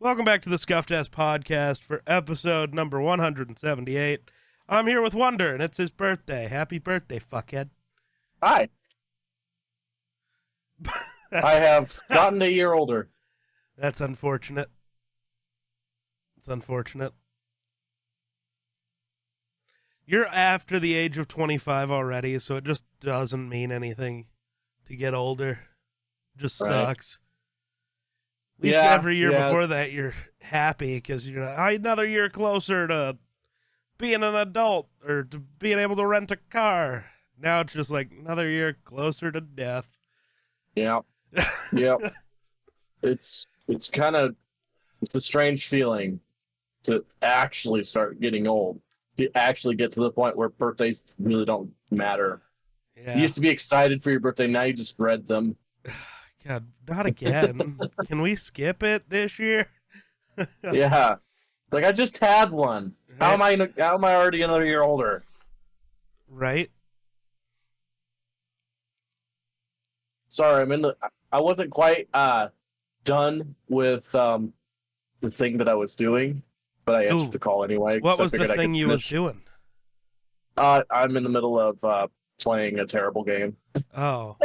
Welcome back to the Scuffed Ass Podcast for episode number 178. I'm here with Wunder, and it's his birthday. Happy birthday, fuckhead. Hi. I have gotten a year older. That's unfortunate. It's unfortunate. You're after the age of 25 already, so it just doesn't mean anything to get older. It just sucks. At least every year before that, you're happy because you're another year closer to being an adult or to being able to rent a car. Now it's just like another year closer to death. Yeah. Yep. It's a strange feeling to actually start getting old. To actually get to the point where birthdays really don't matter. Yeah. You used to be excited for your birthday, now you just dread them. God, not again. Can we skip it this year? Yeah. Like, I just had one. How am I already another year older? Right? Sorry, I wasn't quite done with the thing that I was doing, but I answered the call anyway. What was the thing you was doing? I'm in the middle of playing a terrible game. Oh.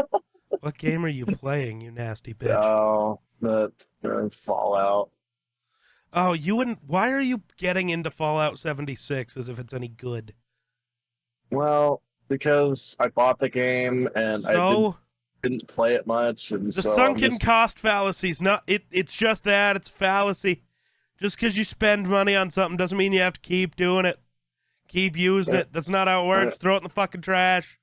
What game are you playing, you nasty bitch? Oh, the Fallout. Oh, you wouldn't. Why are you getting into Fallout 76 as if it's any good? Well, because I bought the game and I didn't play it much. And the sunken cost fallacy is not. It's just that. It's fallacy. Just because you spend money on something doesn't mean you have to keep doing it. Keep using it. That's not how it works. Throw it in the fucking trash.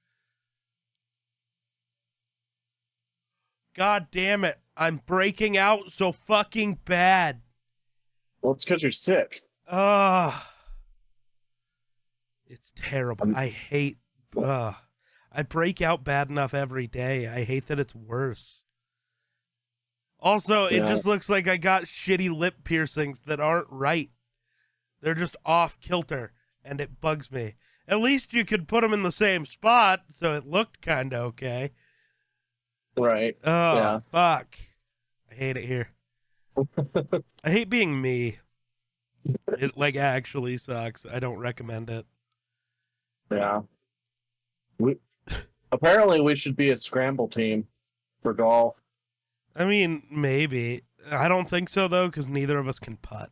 God damn it. I'm breaking out so fucking bad. Well, it's because you're sick. It's terrible. I hate... I break out bad enough every day. I hate that it's worse. Also, it just looks like I got shitty lip piercings that aren't right. They're just off kilter, and it bugs me. At least you could put them in the same spot, so it looked kind of okay. Right. Oh, yeah. Fuck. I hate it here. I hate being me. It, actually sucks. I don't recommend it. Yeah. Apparently, we should be a scramble team for golf. I mean, maybe. I don't think so, though, because neither of us can putt.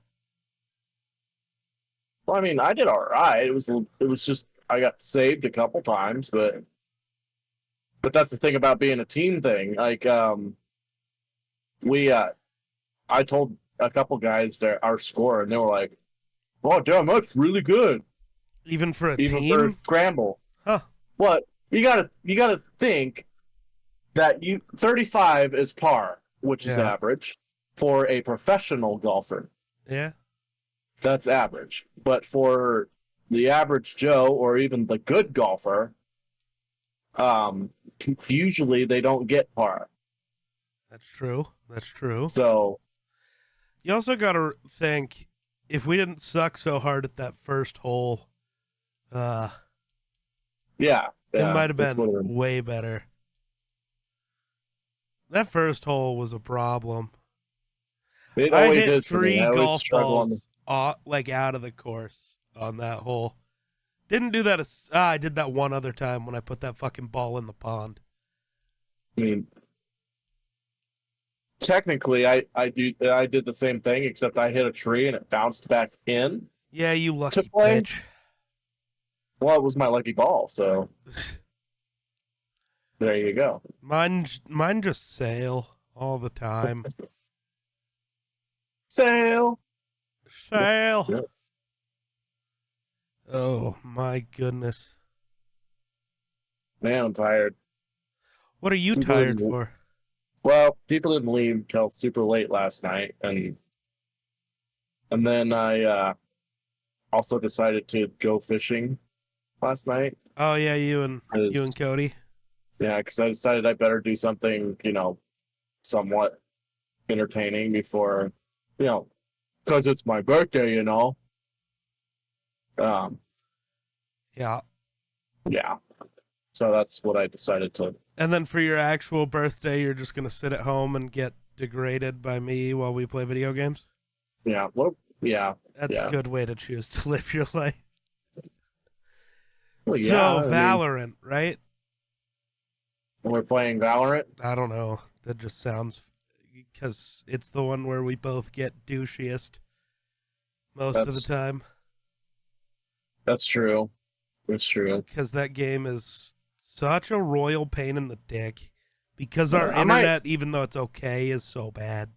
Well, I mean, I did all right. It was just, I got saved a couple times, but that's the thing about being a team thing. Like, I told a couple guys our score, and they were like, "Oh, damn, that's really good." Even for a team? Even for a scramble. Huh. But you gotta think that 35 is par, which is average for a professional golfer. Yeah. That's average. But for the average Joe or even the good golfer, usually they don't get par. That's true. So you also got to think, if we didn't suck so hard at that first hole, it might have been way better. That first hole was a problem. I hit 3 golf balls out of the course on that hole. Didn't do that. I did that one other time when I put that fucking ball in the pond. I mean, technically, I did the same thing, except I hit a tree and it bounced back in. Yeah, you lucky bitch. Well, it was my lucky ball, so there you go. Mine just sail all the time. Sail. Yep. Oh, my goodness. Man, I'm tired. What are you tired for? Well, people didn't leave till super late last night, and then I also decided to go fishing last night. Oh yeah, you and Cody. Yeah, because I decided I better do something, somewhat entertaining before, because it's my birthday, Yeah. Yeah. So that's what I decided to. And then for your actual birthday, you're just going to sit at home and get degraded by me while we play video games? Yeah. Well, yeah. That's Yeah. a good way to choose to live your life. Well, So, yeah. Valorant, right? We're playing Valorant. I don't know. That just sounds because it's the one where we both get douchiest most of the time. That's true. That's true. Because that game is such a royal pain in the dick. Because our internet, even though it's okay, is so bad.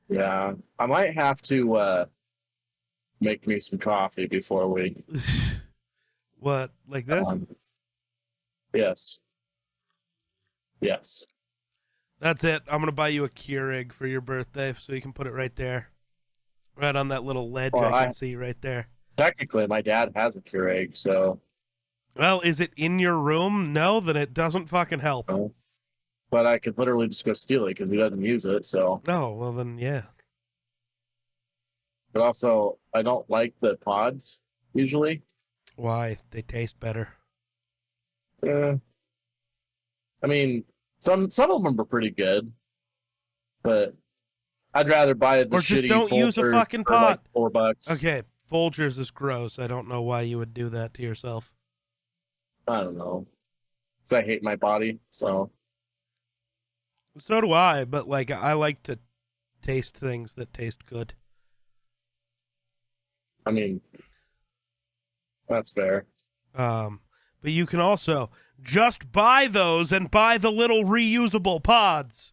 Yeah, I might have to make me some coffee before we. What, like this? Yes. Yes. That's it. I'm gonna buy you a Keurig for your birthday, so you can put it right there, right on that little ledge I can see right there. Technically, my dad has a Keurig, so. Well, is it in your room? No, then it doesn't fucking help. No. But I could literally just go steal it because he doesn't use it. So. Oh well, then yeah. But also, I don't like the pods usually. Why? They taste better. Yeah. I mean, some of them are pretty good, but I'd rather buy the or just shitty don't use a fucking pod. Like $4. Okay, Folgers is gross. I don't know why you would do that to yourself. I don't know. Because I hate my body, so. So do I, but like I like to taste things that taste good. I mean, that's fair. But you can also just buy those and buy the little reusable pods.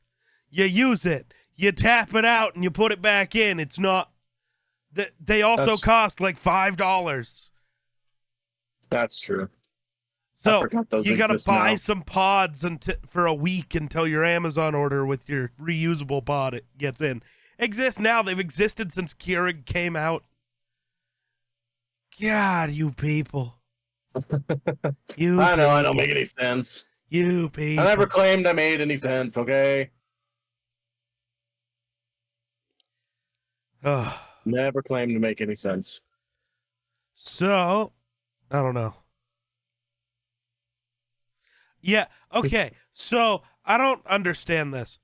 You use it, you tap it out, and you put it back in. It's not that they also cost like $5. That's true. So you gotta buy some pods for a week until your Amazon order with your reusable pod it gets in. Exists now. They've existed since Keurig came out. God, you people. I know, I don't make any sense. You people. I never claimed I made any sense, okay? Never claimed to make any sense. So, I don't know. Yeah, okay. So, I don't understand this.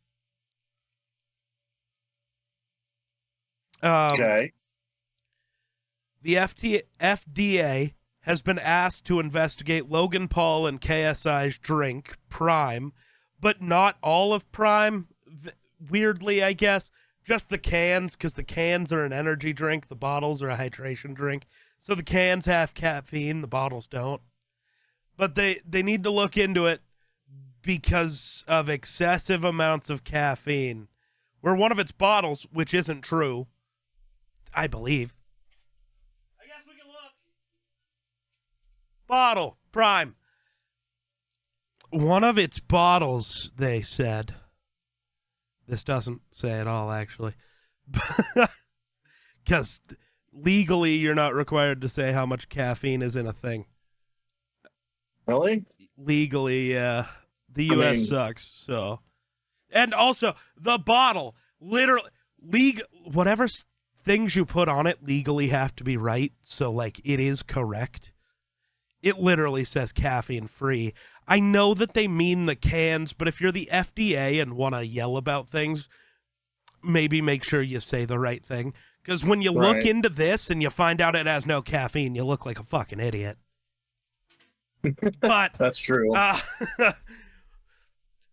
Okay. The FDA has been asked to investigate Logan Paul and KSI's drink, Prime, but not all of Prime, weirdly, I guess. Just the cans, because the cans are an energy drink, the bottles are a hydration drink. So the cans have caffeine, the bottles don't. But they need to look into it because of excessive amounts of caffeine. Where one of its bottles, which isn't true, I believe. I guess we can look. Bottle, Prime. One of its bottles, they said. This doesn't say at all, actually. Because legally, you're not required to say how much caffeine is in a thing. Really? Legally, yeah. The U.S. sucks, so. And also, the bottle, literally, whatever things you put on it legally have to be right, so, like, it is correct. It literally says caffeine-free. I know that they mean the cans, but if you're the FDA and want to yell about things, maybe make sure you say the right thing. Because when you look into this and you find out it has no caffeine, you look like a fucking idiot. But that's true.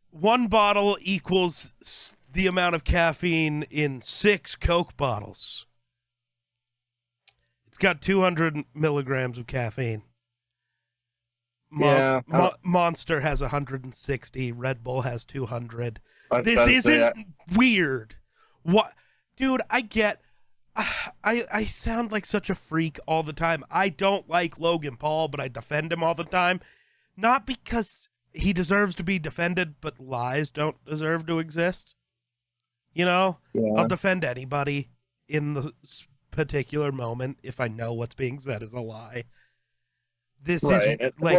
One bottle equals the amount of caffeine in 6 Coke bottles. It's got 200 milligrams of caffeine. Monster has 160. Red Bull has 200. This isn't weird. What, dude? I sound like such a freak all the time. I don't like Logan Paul, but I defend him all the time. Not because he deserves to be defended, but lies don't deserve to exist. You know, I'll defend anybody in the particular moment if I know what's being said is a lie. This is like,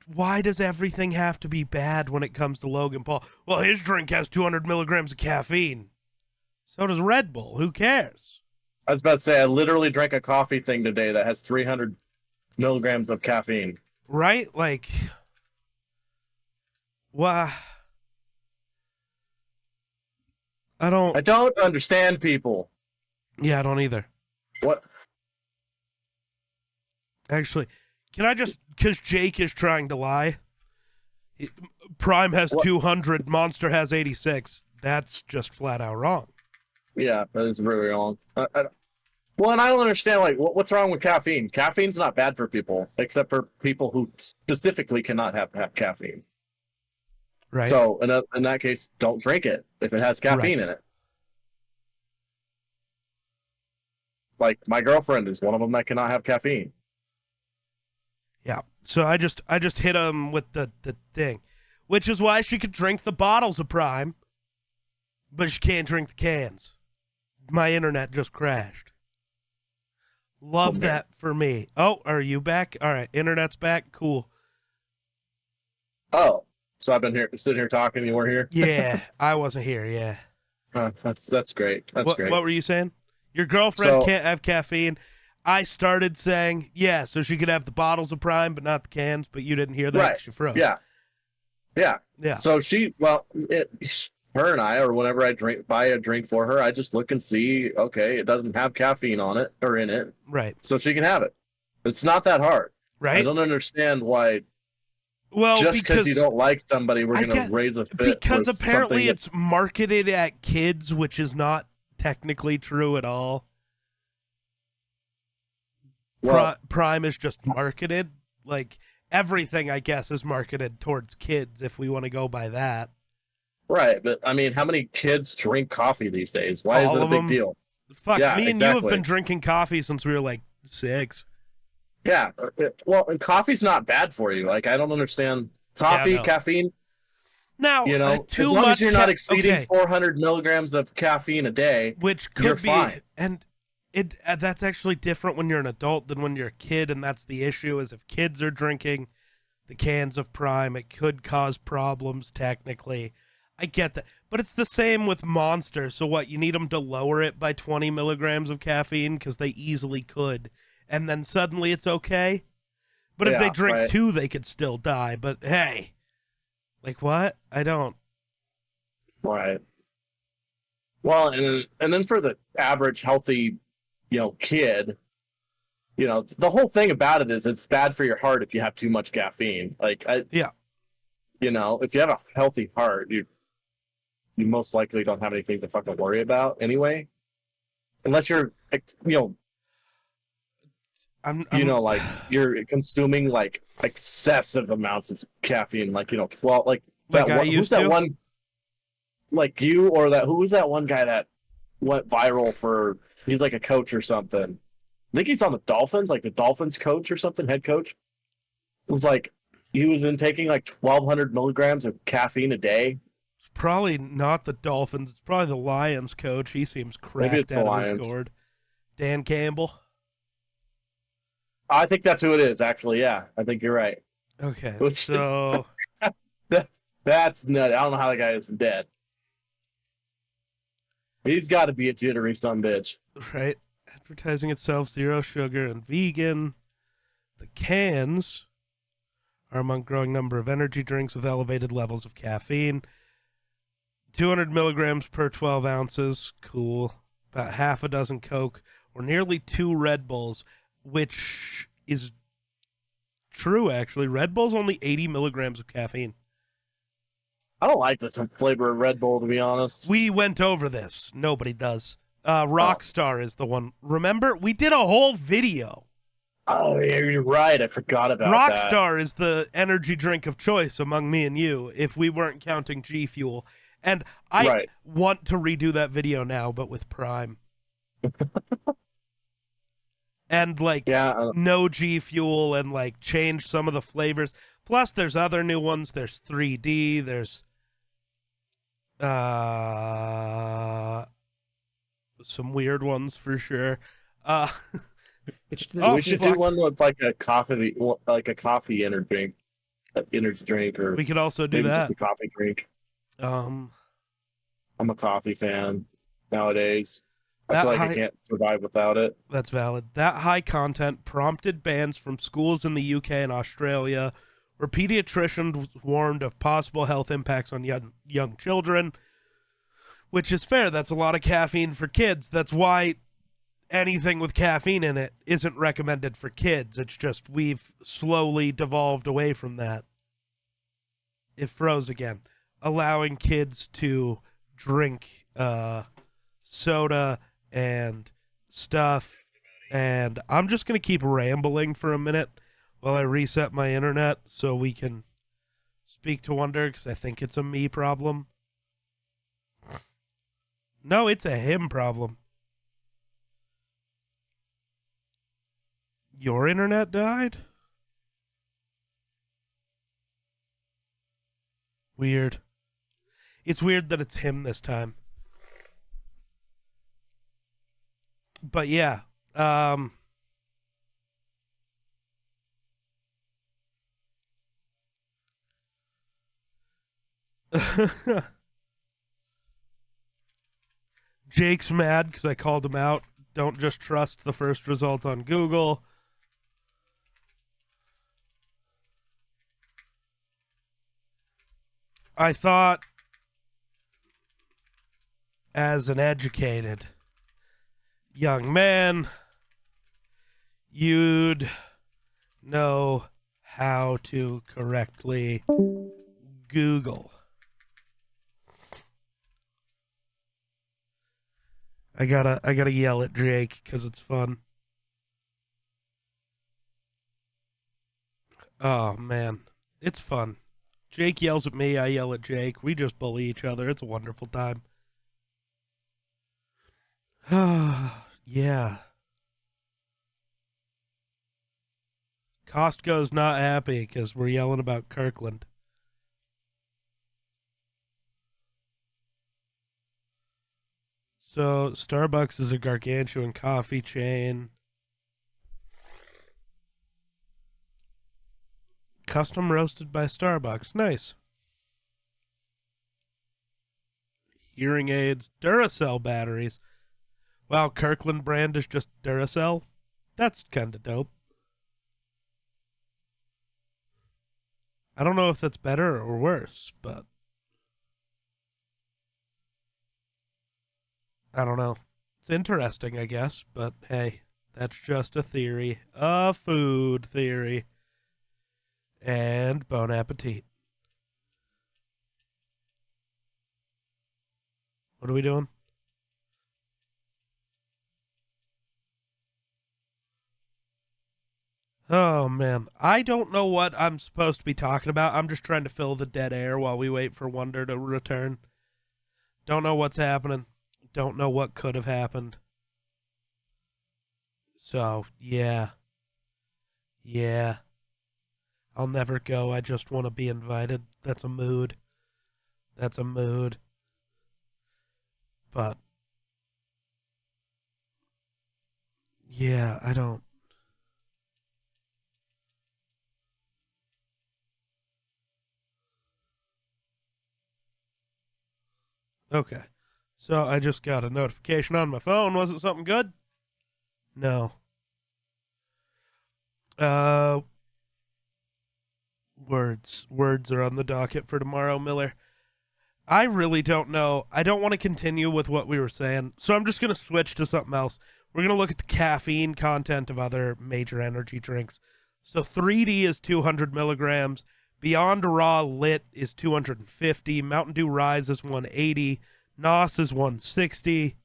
why does everything have to be bad when it comes to Logan Paul? Well, his drink has 200 milligrams of caffeine. So does Red Bull. Who cares? I was about to say, I literally drank a coffee thing today that has 300 milligrams of caffeine. Right? Like, why? I don't understand people. Yeah, I don't either. What? Actually, can I just, because Jake is trying to lie, Prime has 200, Monster has 86. That's just flat out wrong. Yeah, that is really wrong. Well, and I don't understand, like, what's wrong with caffeine? Caffeine's not bad for people, except for people who specifically cannot have caffeine. Right. So, in that case, don't drink it if it has caffeine in it. Like, my girlfriend is one of them that cannot have caffeine. Yeah. So I just hit him with the thing, which is why she could drink the bottles of Prime, but she can't drink the cans. My internet just crashed. Love that for me. Oh, are you back? All right, internet's back. Cool. Oh, so I've been sitting here talking. You weren't here. Yeah, I wasn't here. Yeah. That's great. That's great. What were you saying? Your girlfriend can't have caffeine. I started saying, yeah, so she could have the bottles of Prime, but not the cans. But you didn't hear that. Right. She froze. Yeah. So her and I, or whenever I buy a drink for her, I just look and see, okay, it doesn't have caffeine on it or in it. Right. So she can have it. It's not that hard. Right. I don't understand why. Well, just because you don't like somebody, we're going to raise a fit. Because apparently it's marketed at kids, which is not technically true at all. Well, Prime is just marketed. Like, everything, I guess, is marketed towards kids, if we want to go by that. Right, but I mean, how many kids drink coffee these days? Why is it a big deal? Fuck, yeah, me and you have been drinking coffee since we were like 6. Yeah, well, and coffee's not bad for you. Like, I don't understand caffeine. Now, as long as you're not exceeding 400 milligrams of caffeine a day, which could be fine. And that's actually different when you're an adult than when you're a kid, and that's the issue. Is if kids are drinking the cans of Prime, it could cause problems technically. I get that. But it's the same with Monster. So what, you need them to lower it by 20 milligrams of caffeine? Because they easily could. And then suddenly it's okay? But if they drink 2, they could still die. But hey, like what? I don't. Right. Well, and then for the average healthy, kid, the whole thing about it is it's bad for your heart if you have too much caffeine. Like, if you have a healthy heart, you most likely don't have anything to fucking worry about anyway, unless you're, like you're consuming like excessive amounts of caffeine, like who's that one, like you or that who was that one guy that went viral for? He's like a coach or something. I think he's on the Dolphins, like the Dolphins coach or something, head coach. It was like he was taking like 1,200 milligrams of caffeine a day. Probably not the Dolphins. It's probably the Lions coach. He seems cracked out of his gourd. Dan Campbell. I think that's who it is, actually. Yeah, I think you're right. Okay, so that's nutty. I don't know how the guy isn't dead. He's got to be a jittery sumbitch. Right. Advertising itself, 0 sugar and vegan. The cans are among growing number of energy drinks with elevated levels of caffeine. 200 milligrams per 12 ounces. Cool. About half a dozen Coke or nearly 2 Red Bulls, which is true, actually. Red Bull's only 80 milligrams of caffeine. I don't like the flavor of Red Bull, to be honest. We went over this. Nobody does. Rockstar is the one. Remember? We did a whole video. Oh, yeah, you're right. I forgot about that. Rockstar is the energy drink of choice among me and you, if we weren't counting G Fuel. And I want to redo that video now, but with Prime. And no G Fuel, and like change some of the flavors. Plus, there's other new ones. There's 3D. There's some weird ones for sure. We should do one with like a coffee energy drink, or we could also do that. Just a coffee drink. I'm a coffee fan nowadays. I feel like I can't survive without it. That's valid. That high content prompted bans from schools in the UK and Australia, where pediatricians warned of possible health impacts on young children, which is fair. That's a lot of caffeine for kids. That's why anything with caffeine in it isn't recommended for kids. It's just we've slowly devolved away from that. It froze again, allowing kids to drink soda and stuff. And I'm just going to keep rambling for a minute while I reset my internet so we can speak to Wunder, because I think it's a me problem. No, it's a him problem. Your internet died? Weird. It's weird that it's him this time. But yeah, Jake's mad because I called him out. Don't just trust the first result on Google. I thought, as an educated young man, you'd know how to correctly Google. I gotta yell at Jake because it's fun. Oh man, it's fun. Jake yells at me, I yell at Jake. We just bully each other. It's a wonderful time. Yeah. Costco's not happy because we're yelling about Kirkland. So, Starbucks is a gargantuan coffee chain. Custom roasted by Starbucks. Nice. Hearing aids, Duracell batteries. Wow, Kirkland brand is just Duracell? That's kind of dope. I don't know if that's better or worse, but I don't know. It's interesting, I guess, but hey, that's just a theory. A food theory. And bon appetit. What are we doing? Oh, man. I don't know what I'm supposed to be talking about. I'm just trying to fill the dead air while we wait for Wunder to return. Don't know what's happening. Don't know what could have happened. So, yeah. Yeah. I'll never go. I just want to be invited. That's a mood. That's a mood. But, yeah, I don't. Okay. So I just got a notification on my phone. Was it something good? No. Uh, words. Words are on the docket for tomorrow, Miller. I really don't know. I don't want to continue with what we were saying, so I'm just going to switch to something else. We're going to look at the caffeine content of other major energy drinks. So 3D is 200 milligrams. Beyond Raw Lit is 250. Mountain Dew Rise is 180. NOS is 160.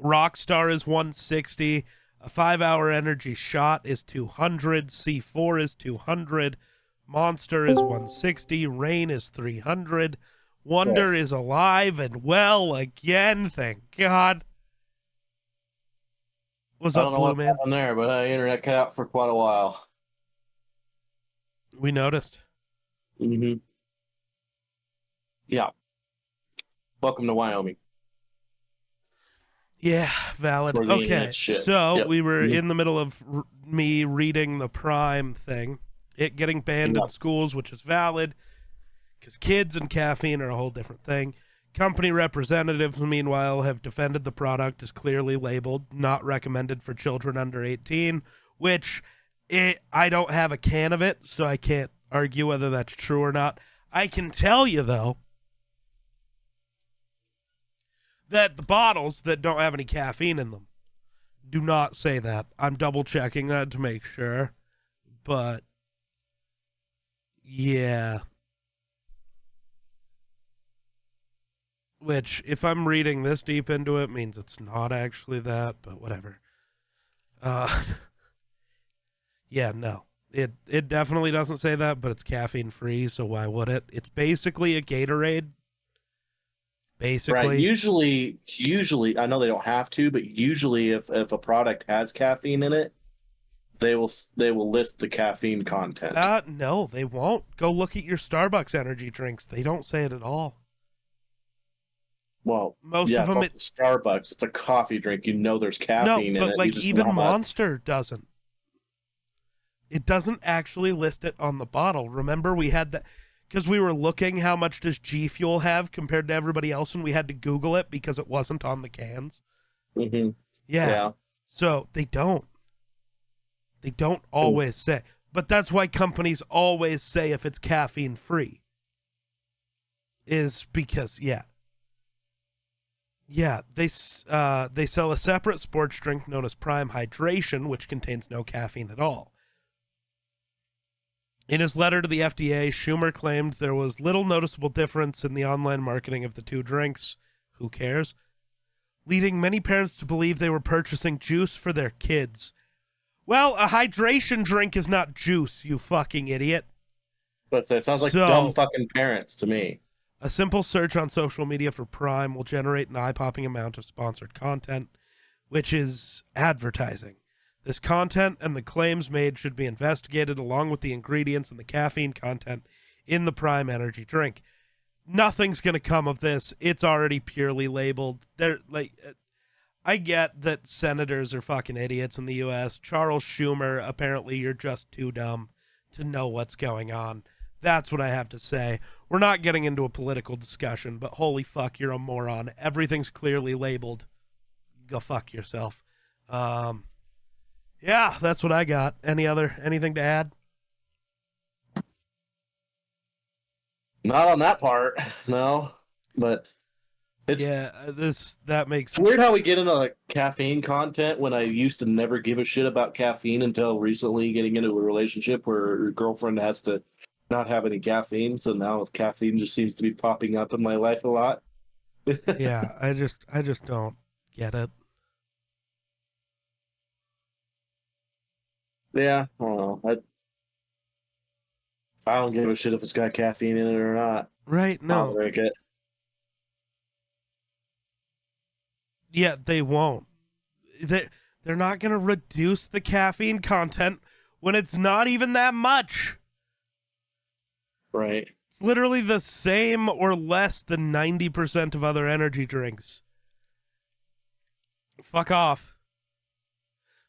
Rockstar is 160. A 5-hour energy shot is 200. C4 is 200. Monster is 160. Rain is 300. Wunder is alive and well again. Thank God. What's up, Blue Man? On there, but internet cut out for quite a while. We noticed. Mm-hmm. Yeah. Welcome to Wyoming. Yeah, valid. Okay, so we were in the middle of me reading the Prime thing. It getting banned in schools, which is valid, because kids and caffeine are a whole different thing. Company representatives, meanwhile, have defended the product as clearly labeled, not recommended for children under 18, which I don't have a can of it, so I can't argue whether that's true or not. I can tell you, though, That the bottles that don't have any caffeine in them do not say that. I'm double checking that to make sure. But yeah. Which, if I'm reading this deep into it, means it's not actually that, but whatever. Yeah, no. It definitely doesn't say that, but it's caffeine free, so why would it? It's basically a Gatorade. Basically. Right. Usually I know they don't have to, but usually if a product has caffeine in it, they will list the caffeine content. No, they won't. Go look at your Starbucks energy drinks. They don't say it at all. Well, most of them, Starbucks. It's a coffee drink. You know, there's caffeine in it. No, but like even Monster doesn't. It doesn't actually list it on the bottle. Remember, we had that because we were looking how much does G Fuel have compared to everybody else, and we had to Google it because it wasn't on the cans. Mm-hmm. Yeah. So they don't. They don't always say, but that's why companies always say if it's caffeine free. Is because they sell a separate sports drink known as Prime Hydration, which contains no caffeine at all. In his letter to the FDA, Schumer claimed there was little noticeable difference in the online marketing of the two drinks. Who cares? Leading many parents to believe they were purchasing juice for their kids. Well, a hydration drink is not juice, you fucking idiot. But it sounds like dumb fucking parents to me. A simple search on social media for Prime will generate an eye-popping amount of sponsored content, which is advertising. This content and the claims made should be investigated along with the ingredients and the caffeine content in the Prime energy drink. Nothing's going to come of this. It's already purely labeled. I get that senators are fucking idiots in the U.S. Charles Schumer, apparently you're just too dumb to know what's going on. That's what I have to say. We're not getting into a political discussion, but holy fuck, you're a moron. Everything's clearly labeled. Go fuck yourself. Yeah, that's what I got. Anything to add? Not on that part, no. But that makes it's weird how we get into like caffeine content when I used to never give a shit about caffeine until recently getting into a relationship where your girlfriend has to not have any caffeine, so now caffeine just seems to be popping up in my life a lot. Yeah, I just don't get it. Yeah, I don't know. I don't give a shit if it's got caffeine in it or not. Right? No. I'll drink it. Yeah, they won't. They're not going to reduce the caffeine content when it's not even that much. Right. It's literally the same or less than 90% of other energy drinks. Fuck off.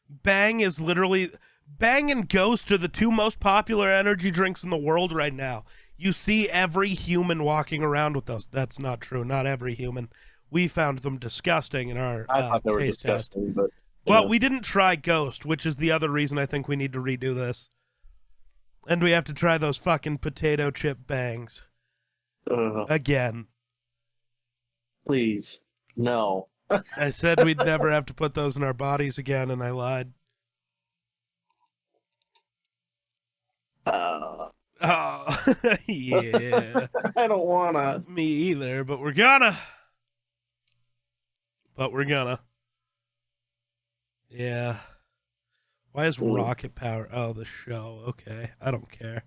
Bang and Ghost are the two most popular energy drinks in the world right now. You see every human walking around with those. That's not true. Not every human. We found them disgusting in our I thought they were taste disgusting, test. but well, we didn't try Ghost, which is the other reason I think we need to redo this. And we have to try those fucking potato chip bangs. Again. Please. No. I said we'd never have to put those in our bodies again, and I lied. Oh, yeah. I don't wanna. Me either, but we're gonna. Yeah. Why is Rocket Power? Oh, the show. Okay. I don't care.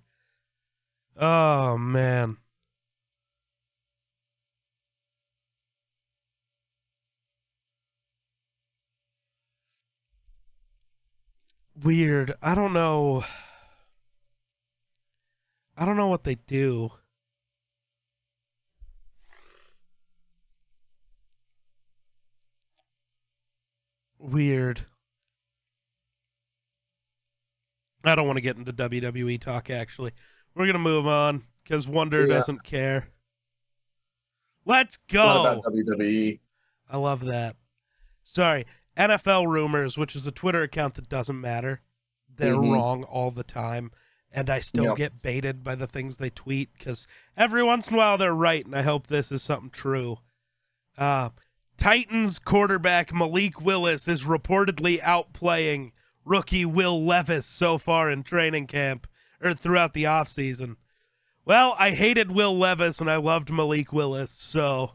Oh, man. Weird. I don't know what they do. Weird. I don't want to get into WWE talk, actually. We're going to move on because Wunder doesn't care. Let's go. What about WWE? I love that. Sorry. NFL Rumors, which is a Twitter account that doesn't matter. They're wrong all the time. And I still get baited by the things they tweet because every once in a while they're right, and I hope this is something true. Titans quarterback Malik Willis is reportedly outplaying rookie Will Levis so far in training camp or throughout the offseason. Well, I hated Will Levis and I loved Malik Willis, so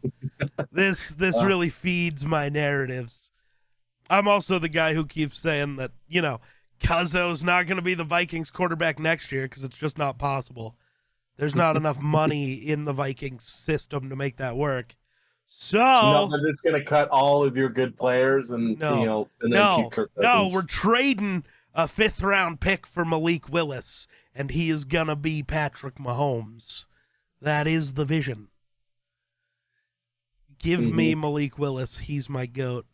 this really feeds my narratives. I'm also the guy who keeps saying that, Cuzzo's not going to be the Vikings quarterback next year because it's just not possible. There's not enough money in the Vikings system to make that work. So no, they're just going to cut all of your good players and and then keep Kirk Cousins. No, we're trading a 5th-round pick for Malik Willis, and he is going to be Patrick Mahomes. That is the vision. Give me Malik Willis. He's my GOAT.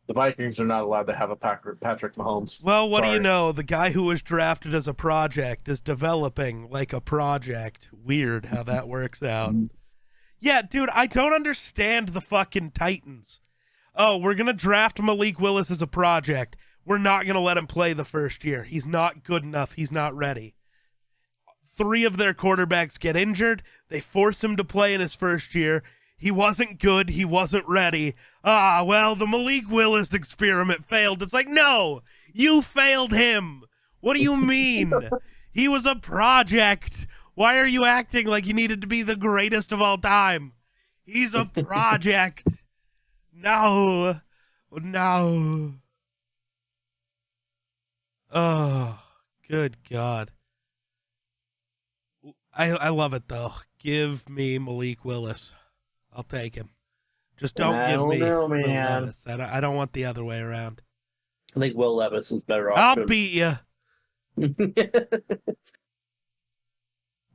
The Vikings are not allowed to have a Patrick Mahomes. Well, what do you know? The guy who was drafted as a project is developing like a project. Weird how that works out. Yeah, dude, I don't understand the fucking Titans. Oh, we're going to draft Malik Willis as a project. We're not going to let him play the first year. He's not good enough. He's not ready. 3 of their quarterbacks get injured. They force him to play in his first year. He wasn't good. He wasn't ready. Well, the Malik Willis experiment failed. It's like, no, you failed him. What do you mean? He was a project. Why are you acting like you needed to be the greatest of all time? He's a project. No. Oh, good God. I love it, though. Give me Malik Willis. I'll take him. Just don't give me Will Levis. I don't want the other way around. I think Will Levis is better off. I'll beat you.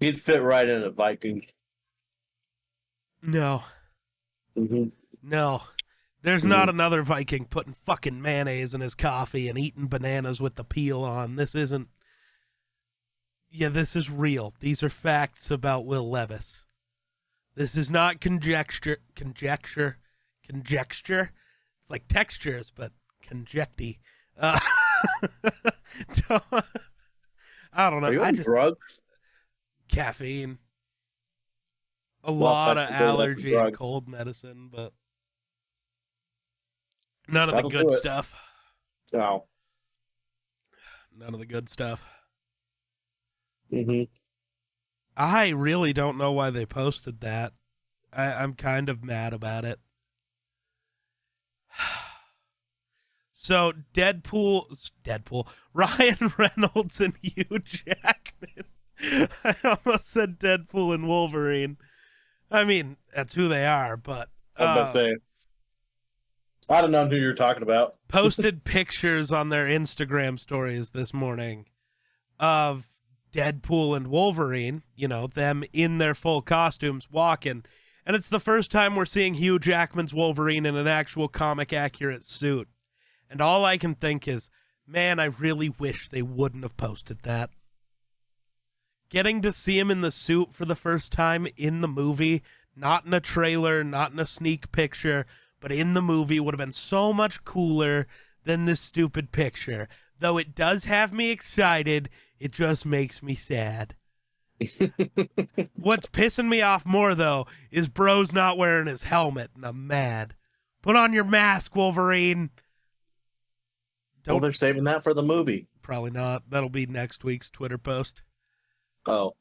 He'd fit right in a Viking. No. No. There's not another Viking putting fucking mayonnaise in his coffee and eating bananas with the peel on. This isn't... Yeah, this is real. These are facts about Will Levis. This is not conjecture. It's like textures, but conjecty. I don't know. Are you on drugs? Caffeine. A lot of allergy and cold medicine, but none of the good stuff. No. None of the good stuff. Mm-hmm. I really don't know why they posted that. I'm kind of mad about it. So, Deadpool, Ryan Reynolds and Hugh Jackman. I almost said Deadpool and Wolverine. I mean, that's who they are, but... I was about to say, I don't know who you're talking about. Posted pictures on their Instagram stories this morning of Deadpool and Wolverine, them in their full costumes walking. And it's the first time we're seeing Hugh Jackman's Wolverine in an actual comic-accurate suit. And all I can think is, man, I really wish they wouldn't have posted that. Getting to see him in the suit for the first time in the movie, not in a trailer, not in a sneak picture, but in the movie would have been so much cooler than this stupid picture. Though it does have me excited, it just makes me sad. What's pissing me off more, though, is Bro's not wearing his helmet, and I'm mad. Put on your mask, Wolverine. Well, they're saving that for the movie. Probably not. That'll be next week's Twitter post. Oh,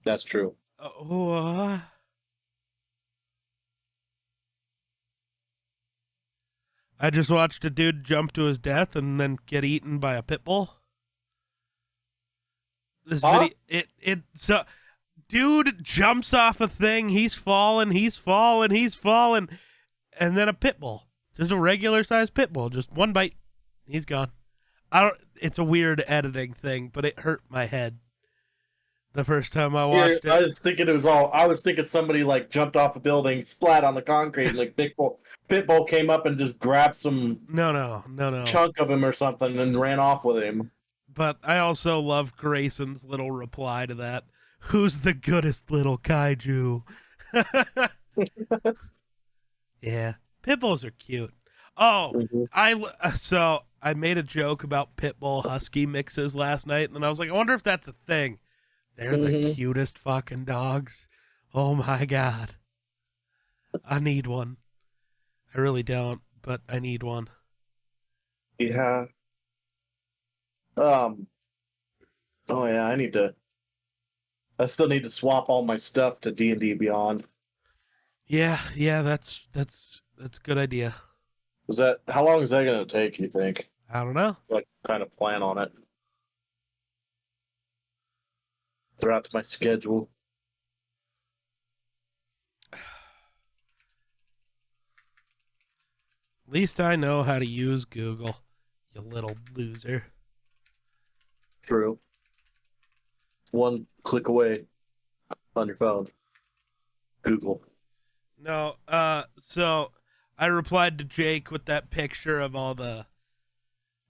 that's true. I just watched a dude jump to his death and then get eaten by a pit bull. This video, so dude jumps off a thing, he's falling, and then a pit bull. Just a regular sized pit bull, just one bite, he's gone. It's a weird editing thing, but it hurt my head the first time I watched it. I was thinking somebody like jumped off a building, splat on the concrete, and like pit bull came up and just grabbed some chunk of him or something and ran off with him. But I also love Grayson's little reply to that. Who's the goodest little kaiju? Yeah, pit bulls are cute. I made a joke about pit bull husky mixes last night, and I was like, I wonder if that's a thing. They're the cutest fucking dogs. Oh my God. I need one. I really don't, but I need one. Yeah. Oh yeah, I still need to swap all my stuff to D&D Beyond. Yeah, that's a good idea. How long is that going to take, you think? I don't know. Like, kind of plan on it throughout my schedule. At least I know how to use Google, you little loser. True. One click away on your phone. Google. No, so I replied to Jake with that picture of all the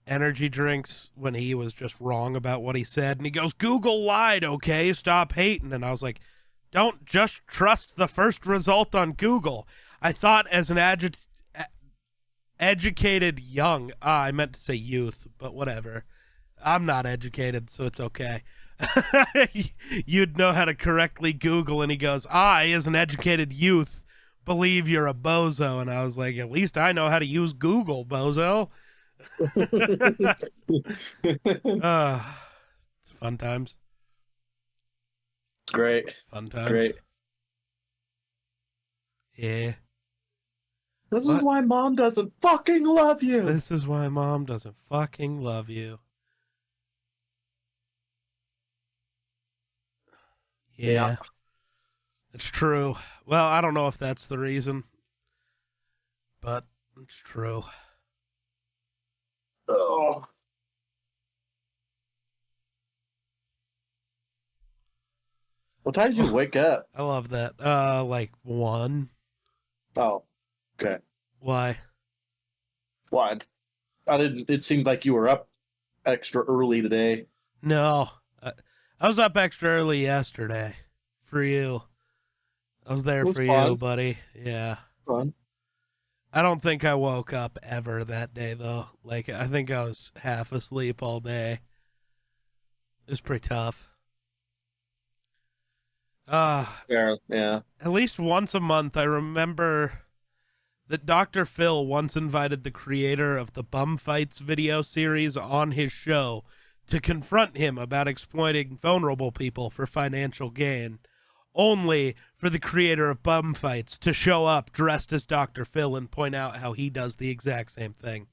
energy drinks when he was just wrong about what he said. And he goes, Google lied, okay? Stop hating. And I was like, don't just trust the first result on Google. I thought as an educated young, I meant to say youth, but whatever. I'm not educated, so it's okay. You'd know how to correctly Google. And he goes, I, as an educated youth, believe you're a bozo. And I was like, at least I know how to use Google, bozo. It's fun times. Great. It's fun times. Great. Yeah. This is why mom doesn't fucking love you. This is why mom doesn't fucking love you. Yeah. It's true. Well, I don't know if that's the reason, but it's true. Oh. What time did you wake up? I love that. Like 1. Oh, okay. Why? Why? It seemed like you were up extra early today. No. I was up extra early yesterday for you. I was there for fun. you, buddy. Yeah. Fun. I don't think I woke up ever that day, though. Like, I think I was half asleep all day. It was pretty tough. Yeah. At least once a month, I remember that Dr. Phil once invited the creator of the Bum Fights video series on his show to confront him about exploiting vulnerable people for financial gain, only for the creator of Bum Fights to show up dressed as Dr. Phil and point out how he does the exact same thing.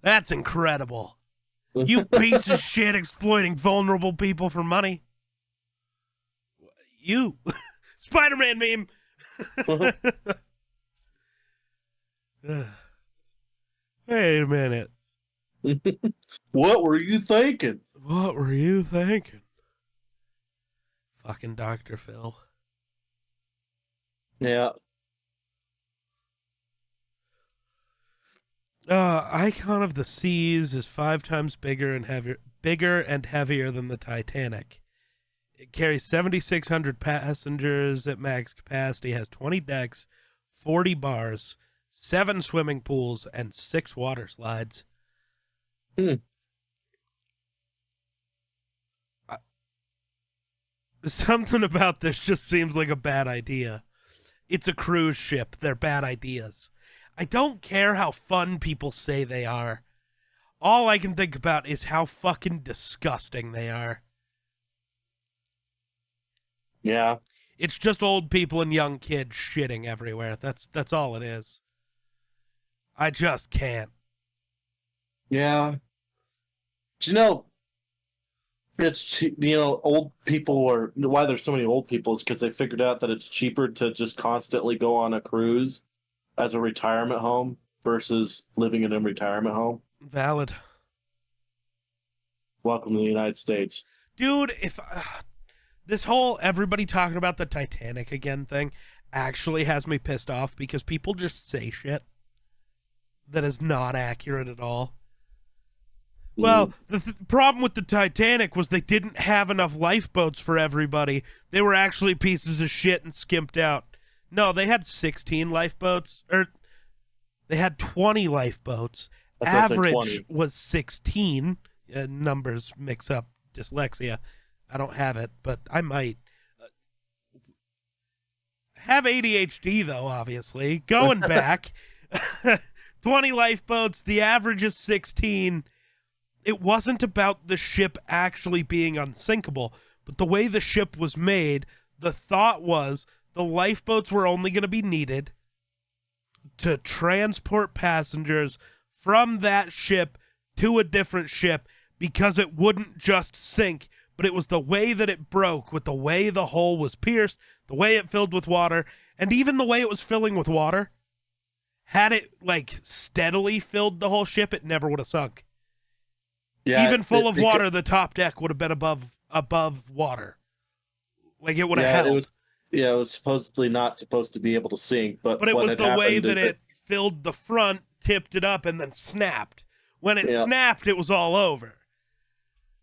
That's incredible. You piece of shit exploiting vulnerable people for money. You. Spider-Man meme. Wait a minute. What were you thinking? What were you thinking? Fucking Dr. Phil. Yeah. Icon of the Seas is 5 times bigger and heavier than the Titanic. It carries 7,600 passengers at max capacity, has 20 decks, 40 bars, 7 swimming pools, and 6 water slides. Something about this just seems like a bad idea. It's a cruise ship. They're bad ideas. I don't care how fun people say they are. All I can think about is how fucking disgusting they are. Yeah. It's just old people and young kids shitting everywhere. That's all it is. I just can't. Yeah. Do you know, old people are, why there's so many old people is because they figured out that it's cheaper to just constantly go on a cruise as a retirement home versus living in a retirement home. Valid. Welcome to the United States. Dude, if this whole everybody talking about the Titanic again thing actually has me pissed off because people just say shit that is not accurate at all. Well, the problem with the Titanic was they didn't have enough lifeboats for everybody. They were actually pieces of shit and skimped out. No, they had 16 lifeboats, or they had 20 lifeboats. Average was 16. Numbers mix up, dyslexia. I don't have it, but I might. Have ADHD, though, obviously. Going back, 20 lifeboats, the average is 16. It wasn't about the ship actually being unsinkable, but the way the ship was made, the thought was the lifeboats were only going to be needed to transport passengers from that ship to a different ship because it wouldn't just sink, but it was the way that it broke, with the way the hull was pierced, the way it filled with water, and even the way it was filling with water. Had it like steadily filled the whole ship, it never would have sunk. Yeah, even full of water, the top deck would have been above water. Like it would have held. It was supposedly not supposed to be able to sink, but it was the way that it filled the front, tipped it up, and then snapped. When it snapped, it was all over.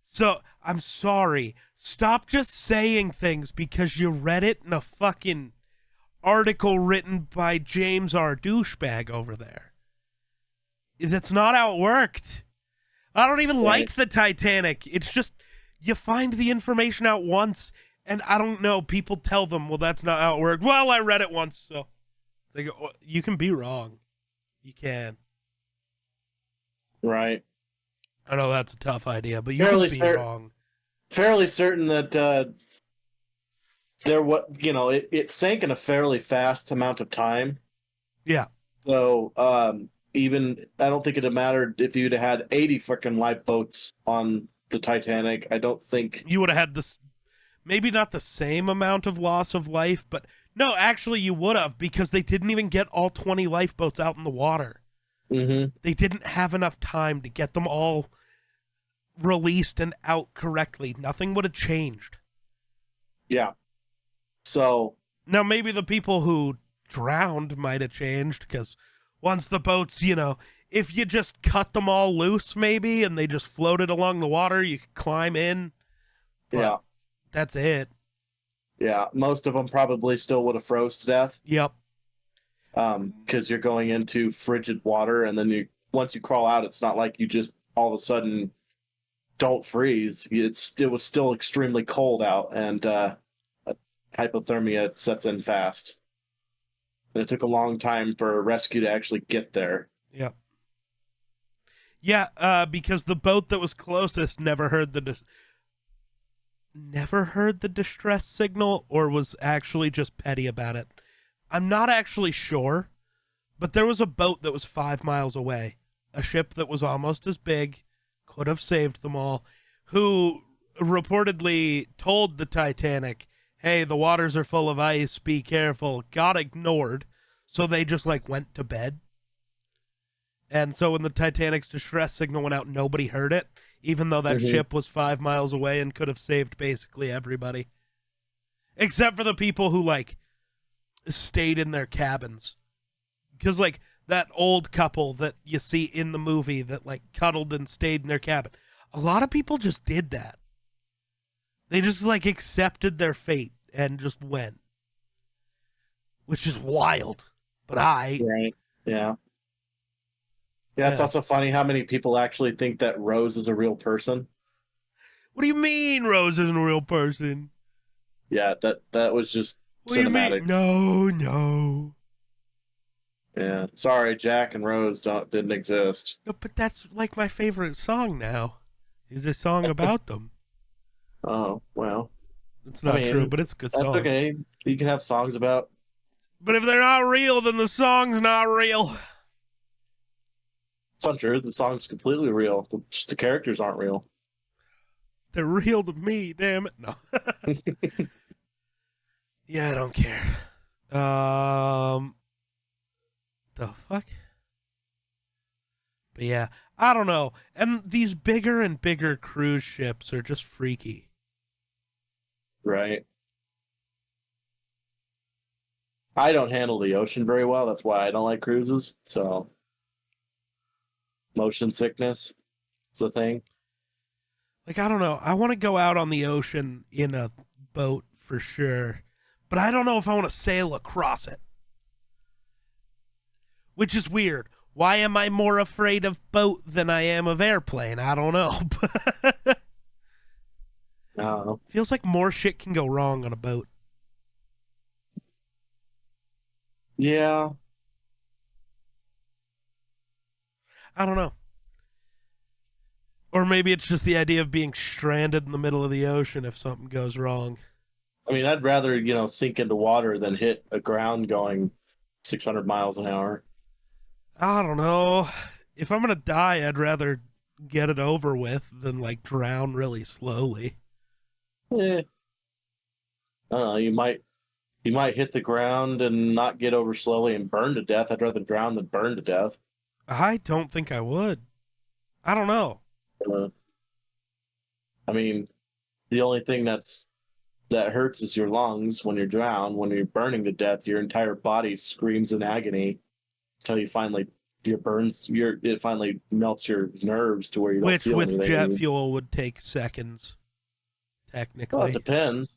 So, I'm sorry. Stop just saying things because you read it in a fucking article written by James R. Douchebag over there. That's not how it worked. I don't even like the Titanic. It's just, you find the information out once, and I don't know, people tell them, well, that's not how it worked. Well, I read it once, so. It's like, you can be wrong. You can. Right. I know that's a tough idea, but you can be wrong. Fairly certain that it sank in a fairly fast amount of time. Yeah. So even I don't think it'd have mattered if you'd have had 80 freaking lifeboats on the Titanic. I don't think you would have had this, maybe not the same amount of loss of life, but no, actually you would have, because they didn't even get all 20 lifeboats out in the water. Mm-hmm. They didn't have enough time to get them all released and out correctly. Nothing would have changed. Yeah. So now maybe the people who drowned might have changed, because once the boats, if you just cut them all loose maybe and they just floated along the water, you could climb in. Yeah. That's it. Yeah. Most of them probably still would have froze to death. Yep. Because you're going into frigid water, and then once you crawl out, it's not like you just all of a sudden don't freeze. It was still extremely cold out, and hypothermia sets in fast. And it took a long time for a rescue to actually get there. Yep. Yeah, because the boat that was closest never heard the distress signal, or was actually just petty about it. I'm not actually sure, but there was a boat that was 5 miles away, a ship that was almost as big, could have saved them all, who reportedly told the Titanic, hey, the waters are full of ice, be careful, got ignored, so they just went to bed. And so when the Titanic's distress signal went out, nobody heard it, even though that ship was 5 miles away and could have saved basically everybody. Except for the people who, stayed in their cabins. Because, that old couple that you see in the movie that, cuddled and stayed in their cabin. A lot of people just did that. They just, accepted their fate and just went. Which is wild. But Right. Yeah. Yeah, it's also funny how many people actually think that Rose is a real person. What do you mean Rose isn't a real person? Yeah, that was just what cinematic. No. Yeah, sorry, Jack and Rose didn't exist. No, but that's my favorite song now. Is a song about them. Oh, well. It's not true, but it's a good song. That's okay. You can have songs about... But if they're not real, then the song's not real. It's not true. The song's completely real. Just the characters aren't real. They're real to me, damn it. No. Yeah, I don't care. The fuck? But yeah, I don't know. And these bigger and bigger cruise ships are just freaky. Right. I don't handle the ocean very well. That's why I don't like cruises. So, motion sickness is a thing. I don't know. I want to go out on the ocean in a boat for sure. But I don't know if I want to sail across it. Which is weird. Why am I more afraid of boat than I am of airplane? I don't know. I don't know. Feels like more shit can go wrong on a boat. Yeah. I don't know. Or maybe it's just the idea of being stranded in the middle of the ocean if something goes wrong. I mean, I'd rather, sink into water than hit a ground going 600 miles an hour. I don't know. If I'm gonna die, I'd rather get it over with than like drown really slowly. I don't know. You might hit the ground and not get over slowly and burn to death. I'd rather drown than burn to death. I don't think I would. I don't know. Uh, I mean, the only thing that hurts is your lungs when you're drowned. When you're burning to death, your entire body screams in agony until you finally it finally melts your nerves to where you don't Which feel with anything. jet fuel would take seconds, technically. Well, it depends.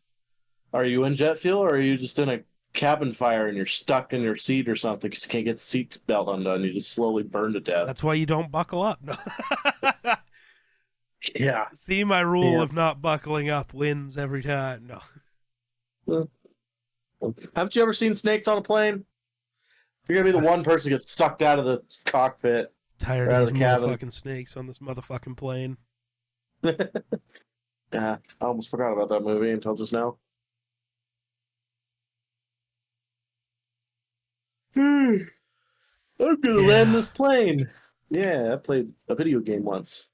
Are you in jet fuel, or are you just in a cabin fire and you're stuck in your seat or something because you can't get the seat belt undone? You just slowly burn to death. That's why you don't buckle up. No. Yeah. See, my rule of not buckling up wins every time. No. Haven't you ever seen snakes on a plane? You're gonna be the one person who gets sucked out of the cockpit. Tired of these motherfucking snakes on this motherfucking plane. I almost forgot about that movie until just now. I'm gonna land this plane. Yeah, I played a video game once.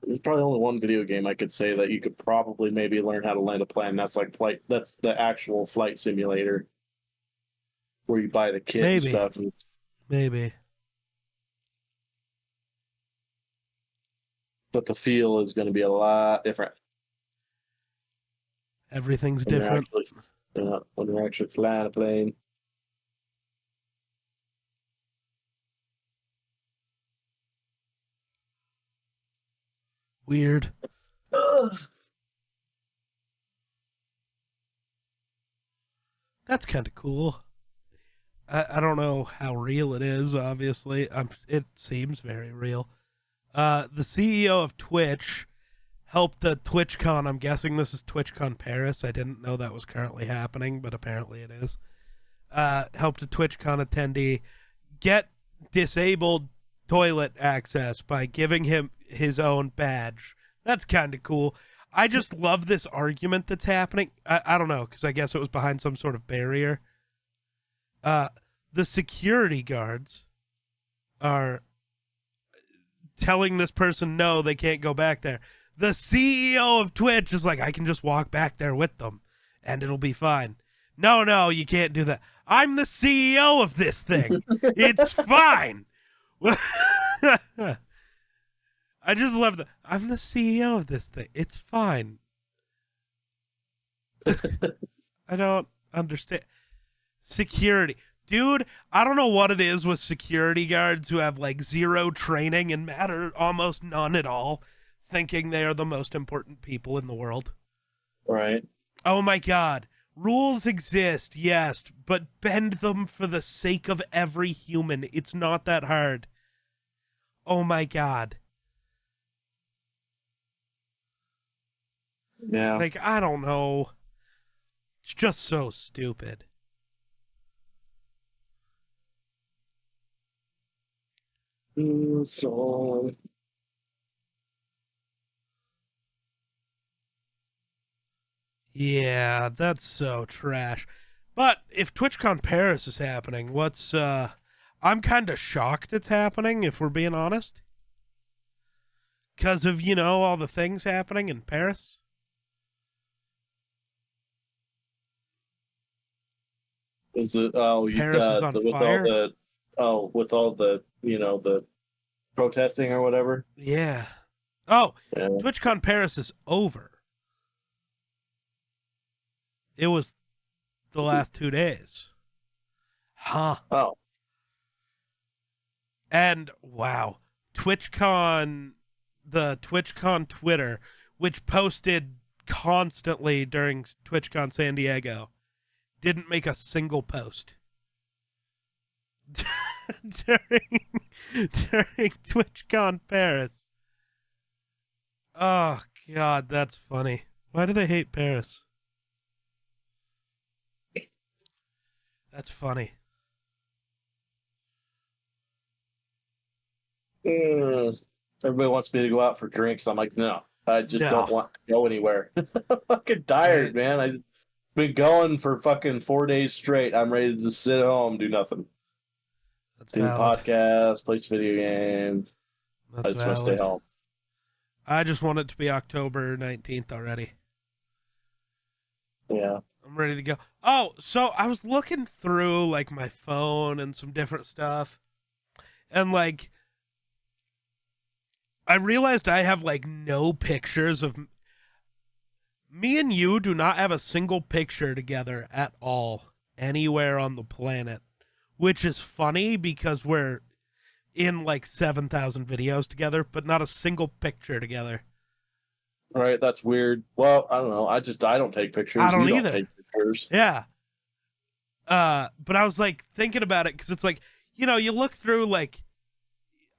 There's probably only one video game I could say that you could probably maybe learn how to land a plane. That's like flight. That's the actual flight simulator, where you buy the kit and stuff. Maybe. But the feel is going to be a lot different. Everything's different. When you're actually flying a plane. Weird. That's kind of cool. I don't know how real it is, obviously. It seems very real. The CEO of Twitch helped the TwitchCon. I'm guessing this is TwitchCon Paris. I didn't know that was currently happening, but apparently it is. Helped a TwitchCon attendee get disabled toilet access by giving him his own badge. That's kind of cool. I just love this argument that's happening. I don't know, because I guess it was behind some sort of barrier. The security guards are telling this person no, they can't go back there. The CEO of Twitch is like, I can just walk back there with them and it'll be fine. No, you can't do that. I'm the CEO of this thing. It's fine. I just love that. I'm the CEO of this thing. It's fine. I don't understand. Security. Dude, I don't know what it is with security guards who have like zero training and matter almost none at all, thinking they are the most important people in the world. Right. Oh my God. Rules exist, yes, but bend them for the sake of every human. It's not that hard. Oh my God. Yeah. Like, I don't know. It's just so stupid. Yeah, that's so trash. But if TwitchCon Paris is happening, I'm kind of shocked it's happening, if we're being honest. Because of, all the things happening in Paris. Is it? Paris is on fire? With all the the protesting or whatever. Yeah. Oh, Yeah. TwitchCon Paris is over. It was the last 2 days. Huh. Oh. And wow, TwitchCon, the TwitchCon Twitter, which posted constantly during TwitchCon San Diego, didn't make a single post. during TwitchCon Paris. Oh God, that's funny. Why do they hate Paris? That's funny. Everybody wants me to go out for drinks. I'm like, no, I just don't No. want to go anywhere. I'm fucking tired, man. I've been going for fucking 4 days straight. I'm ready to just sit at home, do nothing. That's Do valid. podcasts, play video games. I That's just want to stay valid. home. I just want it to be October 19th already. Yeah. I'm ready to go. Oh, so I was looking through like my phone and some different stuff. And like I realized I have like no pictures of me and you do not have a single picture together at all anywhere on the planet, which is funny because we're in like 7,000 videos together, but not a single picture together. Right, that's weird. Well, I don't know. I don't take pictures. I don't You don't either. take pictures. Yeah. But I was like thinking about it because it's like, you look through like,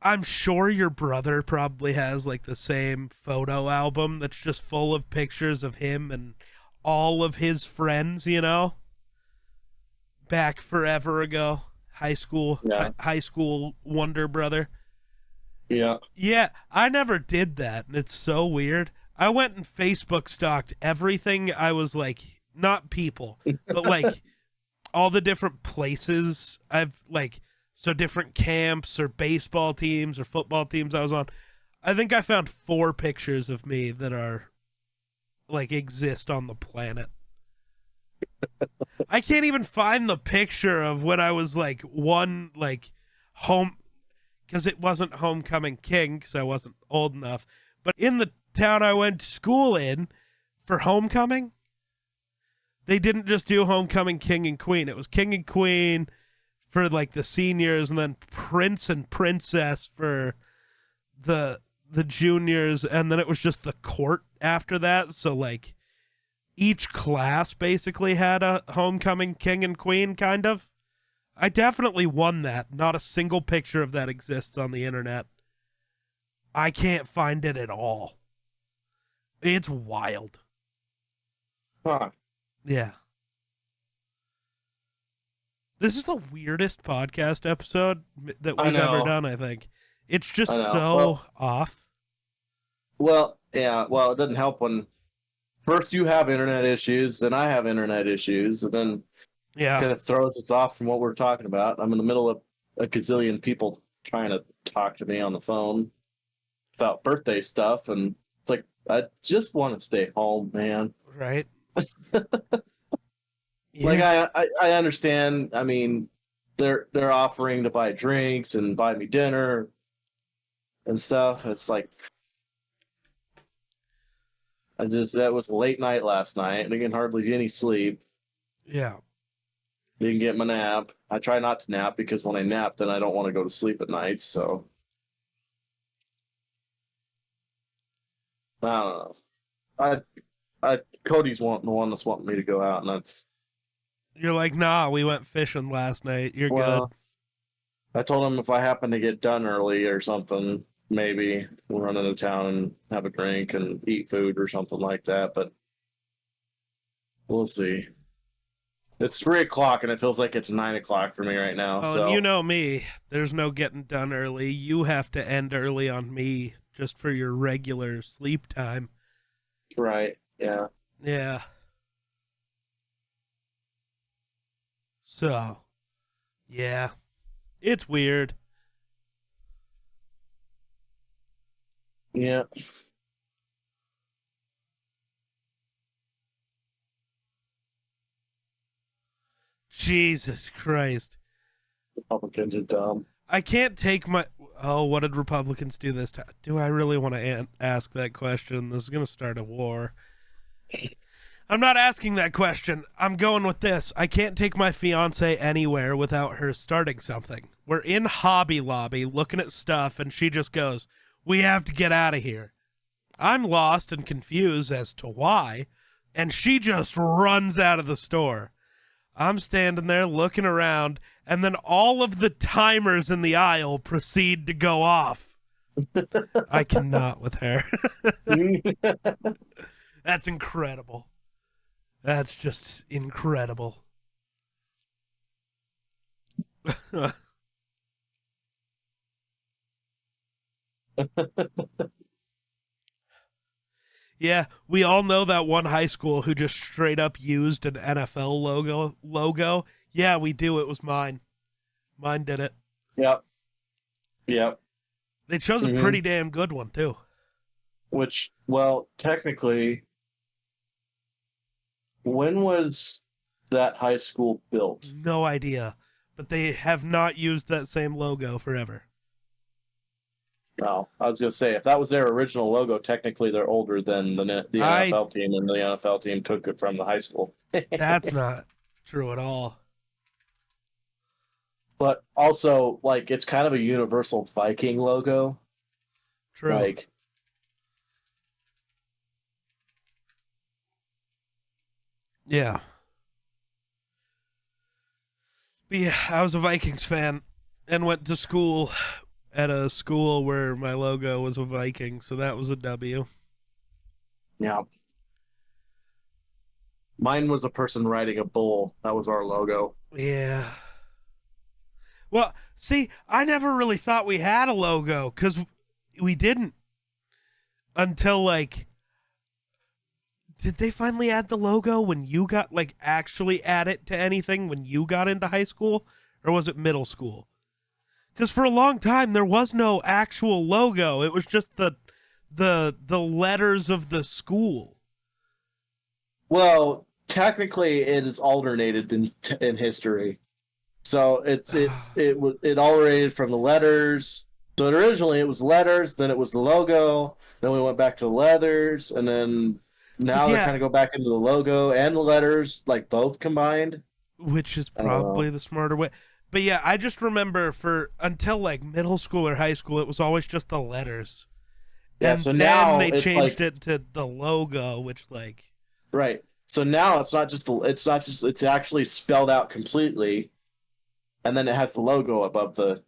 I'm sure your brother probably has like the same photo album that's just full of pictures of him and all of his friends, back forever ago. Yeah. High school Wunder brother. Yeah. Yeah, I never did that, and it's so weird. I went and Facebook stalked everything. I was like, not people, but like all the different places I've like, so different camps or baseball teams or football teams I was on. I think I found 4 pictures of me that are like exist on the planet. I can't even find the picture of when I was like home, because it wasn't Homecoming King because I wasn't old enough. But in the town I went to school in for Homecoming, they didn't just do Homecoming King and Queen. It was King and Queen for like the seniors, and then Prince and Princess for the juniors, and then it was just the court after that. So like each class basically had a Homecoming King and Queen kind of. I definitely won that. Not a single picture of that exists on the internet. I can't find it at all. It's wild. Huh. Yeah. This is the weirdest podcast episode that we've ever done, I think. It's just so off. Well, yeah. Well, it doesn't help when first you have internet issues, then I have internet issues, and then kind of throws us off from what we're talking about. I'm in the middle of a gazillion people trying to talk to me on the phone about birthday stuff, and it's like I just want to stay home, man. Right. Like I understand. I mean, they're offering to buy drinks and buy me dinner and stuff. It's like that was a late night last night. I didn't hardly get any sleep. Yeah. Didn't get my nap. I try not to nap because when I nap, then I don't want to go to sleep at night. So I don't know. Cody's the one that's wanting me to go out, and that's. You're like, nah, we went fishing last night. You're good. I told him if I happen to get done early or something, maybe we'll run into town and have a drink and eat food or something like that. But we'll see. It's 3:00 and it feels like it's 9:00 for me right now. Oh, so and you know me. There's no getting done early. You have to end early on me just for your regular sleep time. Right. Yeah. Yeah. So, yeah. It's weird. Yeah. Jesus Christ. Republicans are dumb. I can't take my. Oh, what did Republicans do this time? Do I really want to ask that question? This is going to start a war. I'm not asking that question. I'm going with this. I can't take my fiance anywhere without her starting something. We're in Hobby Lobby looking at stuff, and she just goes, "We have to get out of here." I'm lost and confused as to why, and she just runs out of the store. I'm standing there looking around, and then all of the timers in the aisle proceed to go off. I cannot with her. That's incredible. That's just incredible. Yeah, we all know that one high school who just straight up used an NFL logo. Yeah, we do. It was mine. Mine did it. Yep. Yep. They chose a pretty damn good one too. Which, well, technically, when was that high school built? No idea, but they have not used that same logo forever. No, I was going to say, if that was their original logo, technically they're older than the NFL team, and the NFL team took it from the high school. That's not true at all. But also, like, it's kind of a universal Viking logo. True. Like, yeah. But yeah, I was a Vikings fan and went to school at a school where my logo was a Viking, so that was a W. Yeah. Mine was a person riding a bull. That was our logo. Yeah. Well, see, I never really thought we had a logo because we didn't until, like, did they finally add the logo when you got, like, actually add it to anything when you got into high school? Or was it middle school? Because for a long time, there was no actual logo. It was just the letters of the school. Well, technically, it is alternated in history. So it alternated from the letters. So originally it was letters, then it was the logo, then we went back to the letters, and then now they're kind of go back into the logo and the letters, like both combined. Which is probably the smarter way. But yeah, I just remember until like middle school or high school, it was always just the letters. Yeah, and so then now they changed it to the logo, which like right. So now it's actually spelled out completely, and then it has the logo above the.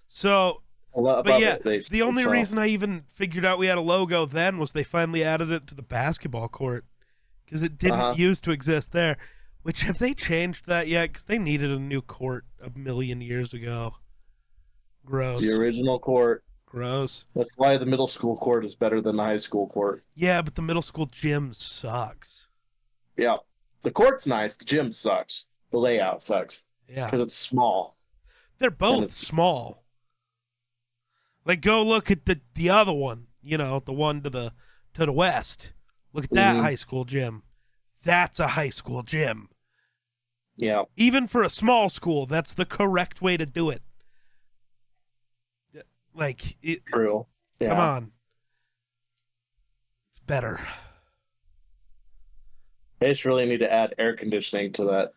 So, but yeah, the only reason I even figured out we had a logo then was they finally added it to the basketball court because it didn't used to exist there. Which, have they changed that yet? Because they needed a new court a million years ago. Gross. The original court. Gross. That's why the middle school court is better than the high school court. Yeah, but the middle school gym sucks. Yeah. The court's nice. The gym sucks. The layout sucks. Yeah. Because it's small. They're both small. Like, go look at the other one. You know, the one to the west. Look at that high school gym. That's a high school gym. Yeah. Even for a small school, that's the correct way to do it. Like, True. Yeah. Come on. It's better. They just really need to add air conditioning to that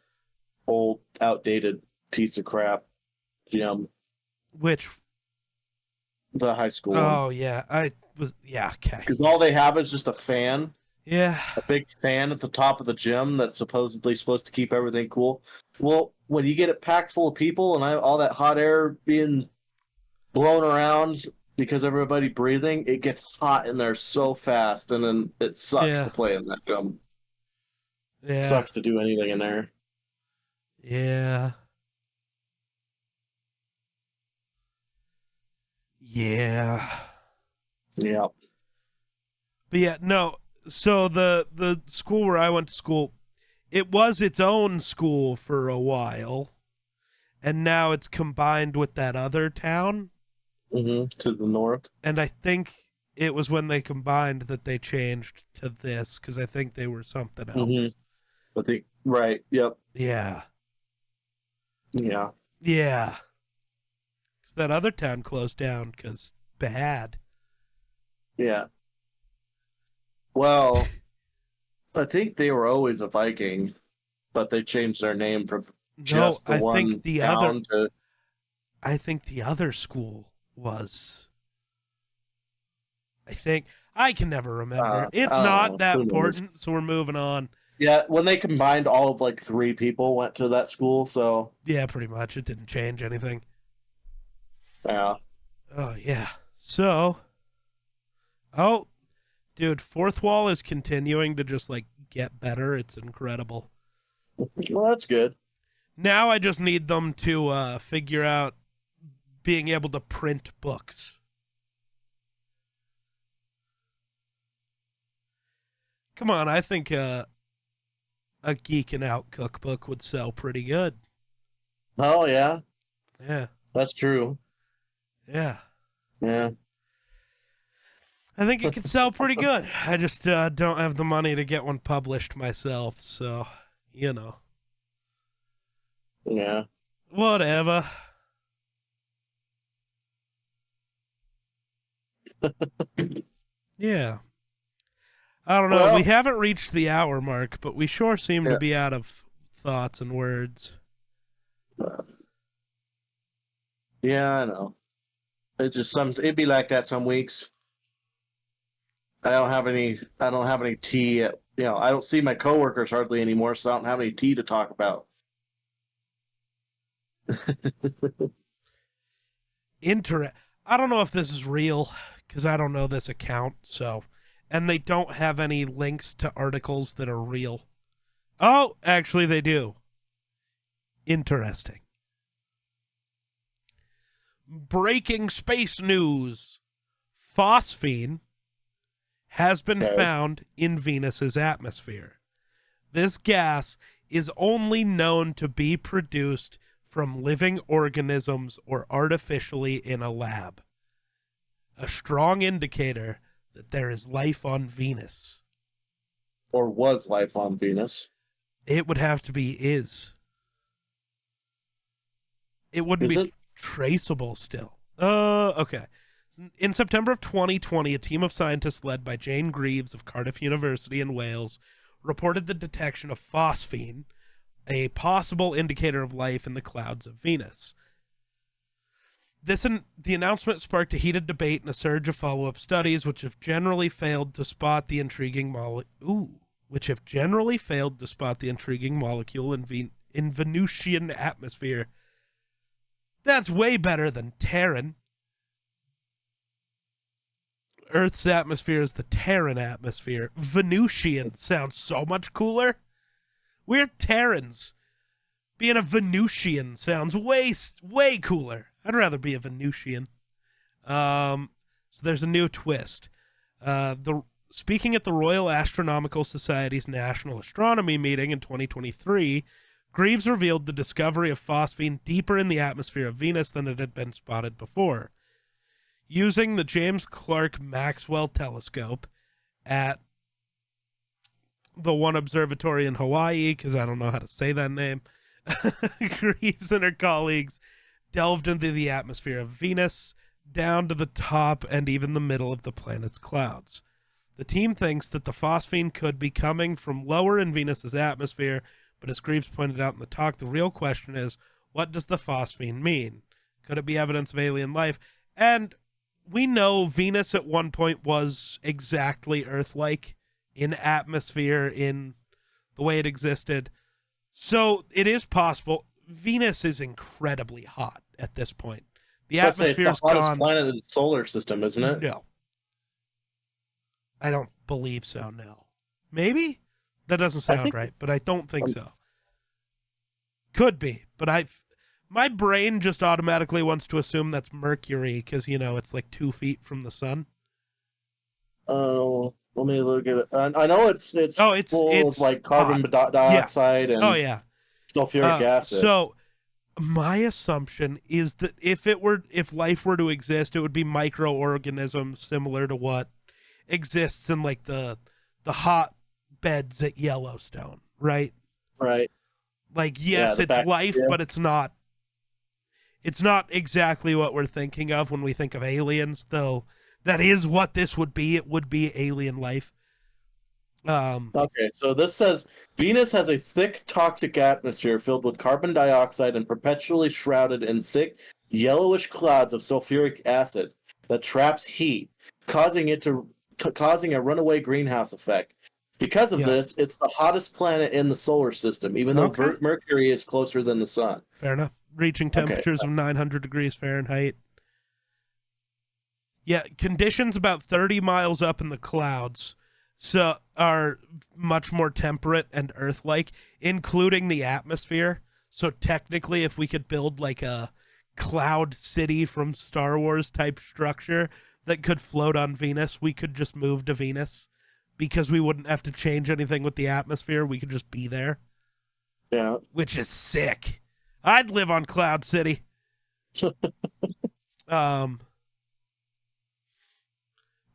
old, outdated piece of crap gym. Which? The high school one. Yeah. Okay. Because all they have is just a fan. Yeah. A big fan at the top of the gym that's supposedly supposed to keep everything cool. Well, when you get it packed full of people and all that hot air being blown around because everybody breathing, it gets hot in there so fast, and then it sucks to play in that gym. Yeah. It sucks to do anything in there. Yeah. Yeah. Yeah. But yeah, no. So the school where I went to school, it was its own school for a while, and now it's combined with that other town. To the north. And I think it was when they combined that they changed to this, because I think they were something else. I think, right, yep. Yeah. Yeah. Yeah. Because that other town closed down because bad. Yeah. Well, I think they were always a Viking, but they changed their name from just the one town to... I think the other school was... I can never remember. It's not that important, so we're moving on. Yeah, when they combined all of like 3 people went to that school, so Yeah, pretty much. It didn't change anything. yeah. Oh yeah. So, oh, dude, Fourth Wall is continuing to just like get better. It's incredible. Well, that's good. Now I just need them to figure out being able to print books. Come on, I think a Geeking Out cookbook would sell pretty good. Oh yeah, Yeah, that's true. yeah. Yeah. I think it could sell pretty good. I just don't have the money to get one published myself, so, you know. Yeah. Whatever. Yeah. I don't know. Well, We haven't reached the hour mark, but we sure seem to yeah. be out of thoughts and words. Yeah, I know. It's just it'd be like that some weeks. I don't have any tea. I don't see my coworkers hardly anymore, so I don't have any tea to talk about. I don't know if this is real because I don't know this account, so. And they don't have any links to articles that are real. Oh, actually, they do. Interesting. Breaking space news. Phosphine has been found in Venus's atmosphere. This gas is only known to be produced from living organisms or artificially in a lab. A strong indicator that there is life on Venus. Or was life on Venus? It would have to be is. It wouldn't be traceable still. Okay. In September of 2020, a team of scientists led by Jane Greaves of Cardiff University in Wales reported the detection of phosphine, a possible indicator of life in the clouds of Venus. The announcement sparked a heated debate and a surge of follow-up studies, which have generally failed to spot the intriguing molecule in Venusian atmosphere. That's way better than Terran. Earth's atmosphere is the Terran atmosphere. Venusian sounds so much cooler. We're Terrans. Being a Venusian sounds way cooler. I'd rather be a Venusian. So there's a new twist. Speaking at the Royal Astronomical Society's National Astronomy meeting in 2023, Greaves revealed the discovery of phosphine deeper in the atmosphere of Venus than it had been spotted before. Using the James Clerk Maxwell telescope at the one observatory in Hawaii, because I don't know how to say that name, Greaves and her colleagues delved into the atmosphere of Venus, down to the top and even the middle of the planet's clouds. The team thinks that the phosphine could be coming from lower in Venus's atmosphere, but as Greaves pointed out in the talk, the real question is, what does the phosphine mean? Could it be evidence of alien life? And we know Venus at one point was exactly Earth-like in atmosphere, in the way it existed. So it is possible. Venus is incredibly hot at this point. The atmosphere is gone. It's the hottest planet in the solar system, isn't it? No. I don't believe so, no. Maybe? That doesn't sound right, but I don't think so. Could be, but my brain just automatically wants to assume that's Mercury because, it's like 2 feet from the sun. Oh, let me look at it. I know it's full of like carbon dioxide and sulfuric acid. So my assumption is that if life were to exist, it would be microorganisms similar to what exists in like the hot beds at Yellowstone, right? Right. Like, yes, it's life, but it's not exactly what we're thinking of when we think of aliens, though that is what this would be. It would be alien life. Okay, so this says Venus has a thick, toxic atmosphere filled with carbon dioxide and perpetually shrouded in thick, yellowish clouds of sulfuric acid that traps heat, causing a runaway greenhouse effect. Because of this, it's the hottest planet in the solar system, even though Mercury is closer than the sun. Fair enough. Reaching temperatures of 900 degrees Fahrenheit. Yeah, conditions about 30 miles up in the clouds are much more temperate and Earth-like, including the atmosphere. So technically, if we could build like a cloud city from Star Wars type structure that could float on Venus, we could just move to Venus because we wouldn't have to change anything with the atmosphere. We could just be there. Yeah. Which is sick. I'd live on Cloud City. But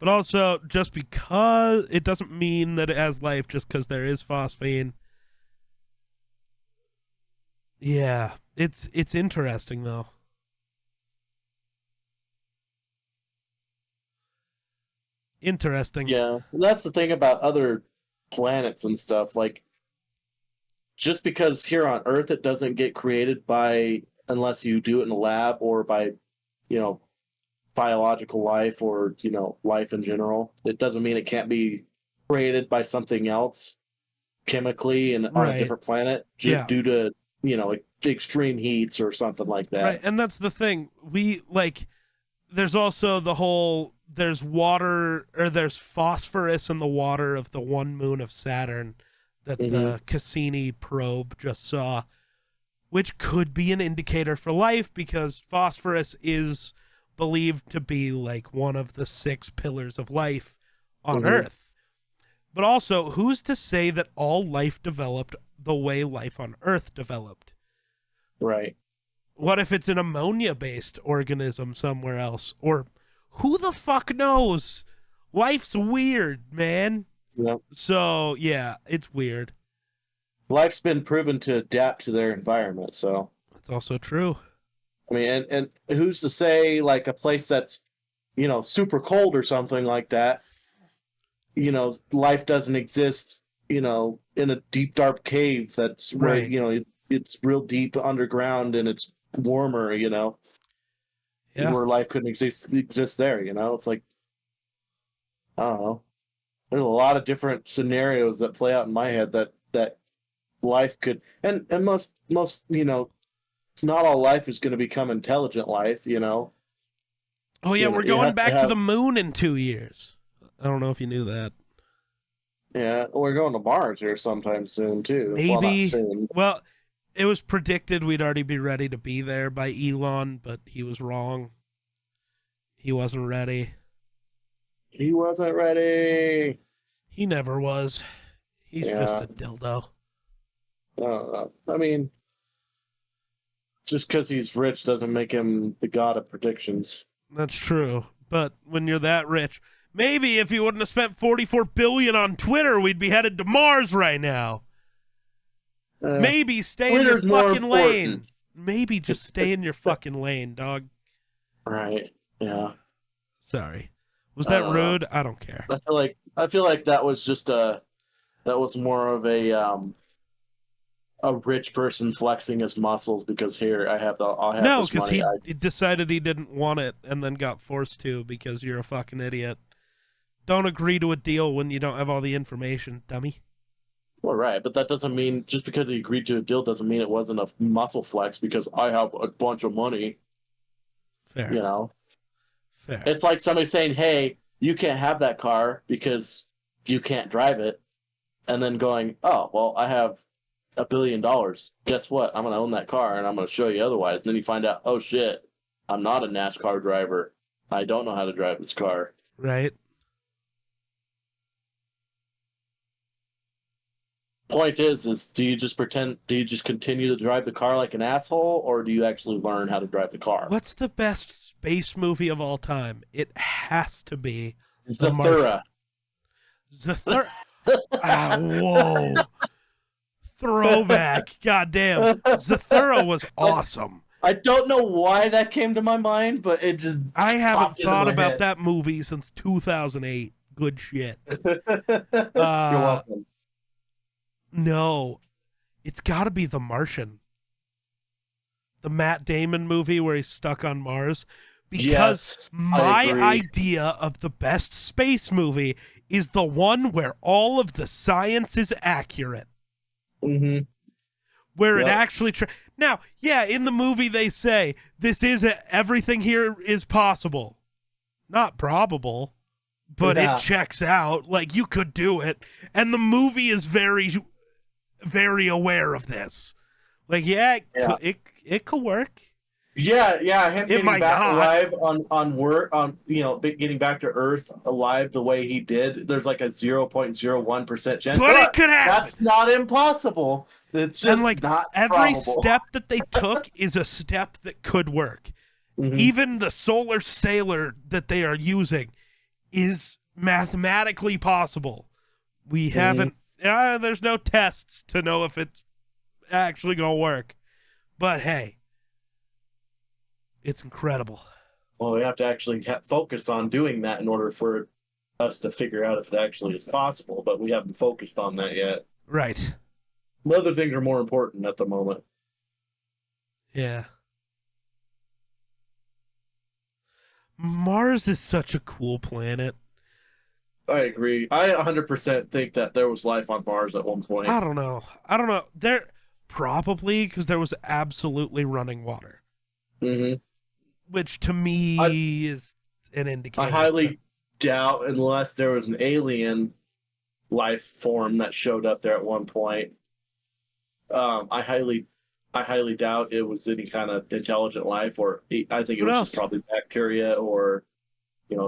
also, just because it doesn't mean that it has life just because there is phosphine. Yeah, it's interesting, though. Interesting. Yeah, that's the thing about other planets and stuff. Like, just because here on Earth it doesn't get created by, unless you do it in a lab or by, biological life or, life in general, it doesn't mean it can't be created by something else chemically and on a different planet due to, extreme heats or something like that. Right, and that's the thing. There's also there's water, or there's phosphorus in the water of the one moon of Saturn that the Cassini probe just saw, which could be an indicator for life because phosphorus is believed to be like one of the 6 pillars of life on Earth. But also, who's to say that all life developed the way life on Earth developed? Right. What if it's an ammonia-based organism somewhere else? Or who the fuck knows? Life's weird, man. Yep. So, yeah, it's weird. Life's been proven to adapt to their environment, so. That's also true. I mean, and who's to say, like, a place that's, super cold or something like that, life doesn't exist, in a deep, dark cave that's right. It's real deep underground and it's warmer, where life couldn't exist there, It's like, I don't know. There's a lot of different scenarios that play out in my head that life could, and most, not all life is going to become intelligent life, Oh, yeah, we're going back to the moon in 2 years. I don't know if you knew that. Yeah, we're going to Mars here sometime soon, too. Maybe. Well, not soon. Well, it was predicted we'd already be ready to be there by Elon, but he was wrong. He wasn't ready. He wasn't ready. He never was. He's just a dildo. I mean, just because he's rich doesn't make him the god of predictions. That's true. But when you're that rich, maybe if you wouldn't have spent $44 billion on Twitter, we'd be headed to Mars right now. Maybe stay in your fucking lane. Maybe just stay in your fucking lane, dog. Right. Yeah. Sorry. Was that rude? I don't care. I feel like that was just that was more of a rich person flexing his muscles because here I'll have no, because he decided he didn't want it and then got forced to because you're a fucking idiot. Don't agree to a deal when you don't have all the information, dummy. Well, right, but that doesn't mean just because he agreed to a deal doesn't mean it wasn't a muscle flex because I have a bunch of money. Fair. Fair. It's like somebody saying, "Hey, you can't have that car because you can't drive it," and then going, "Oh, well, I have $1 billion. Guess what? I'm going to own that car and I'm going to show you otherwise." And then you find out, oh shit, I'm not a NASCAR driver. I don't know how to drive this car. Right. Point is do you just continue to drive the car like an asshole, or do you actually learn how to drive the car? What's the best space movie of all time? It has to be Zathura. Zathura. Whoa. Throwback. Goddamn. Zathura was awesome. I don't know why that came to my mind, but it just I haven't thought about that movie since 2008. Good shit. You're welcome. No. It's got to be The Martian. The Matt Damon movie where he's stuck on Mars. Because Yes, my idea of the best space movie is the one where all of the science is accurate. Mm-hmm. Where it actually now, yeah, in the movie they say everything here is possible, not probable, but it checks out. Like, you could do it, and the movie is very, very aware of this. Like, it could work. Yeah, him It getting might back not. alive on work, getting back to Earth alive the way he did. There's like a 0.01% chance, but it could happen. That's not impossible. It's just not every probable. step that they took is a step that could work. Mm-hmm. Even the solar sailor that they are using is mathematically possible. We haven't. There's no tests to know if it's actually gonna work, but hey. It's incredible. Well, we have to actually focus on doing that in order for us to figure out if it actually is possible, but we haven't focused on that yet. Right. Other things are more important at the moment. Yeah. Mars is such a cool planet. I agree. I 100% think that there was life on Mars at one point. I don't know. There probably, because there was absolutely running water. Mm-hmm. Which to me is an indicator. I highly doubt, unless there was an alien life form that showed up there at one point. I highly doubt it was any kind of intelligent life, or I think it was just probably bacteria or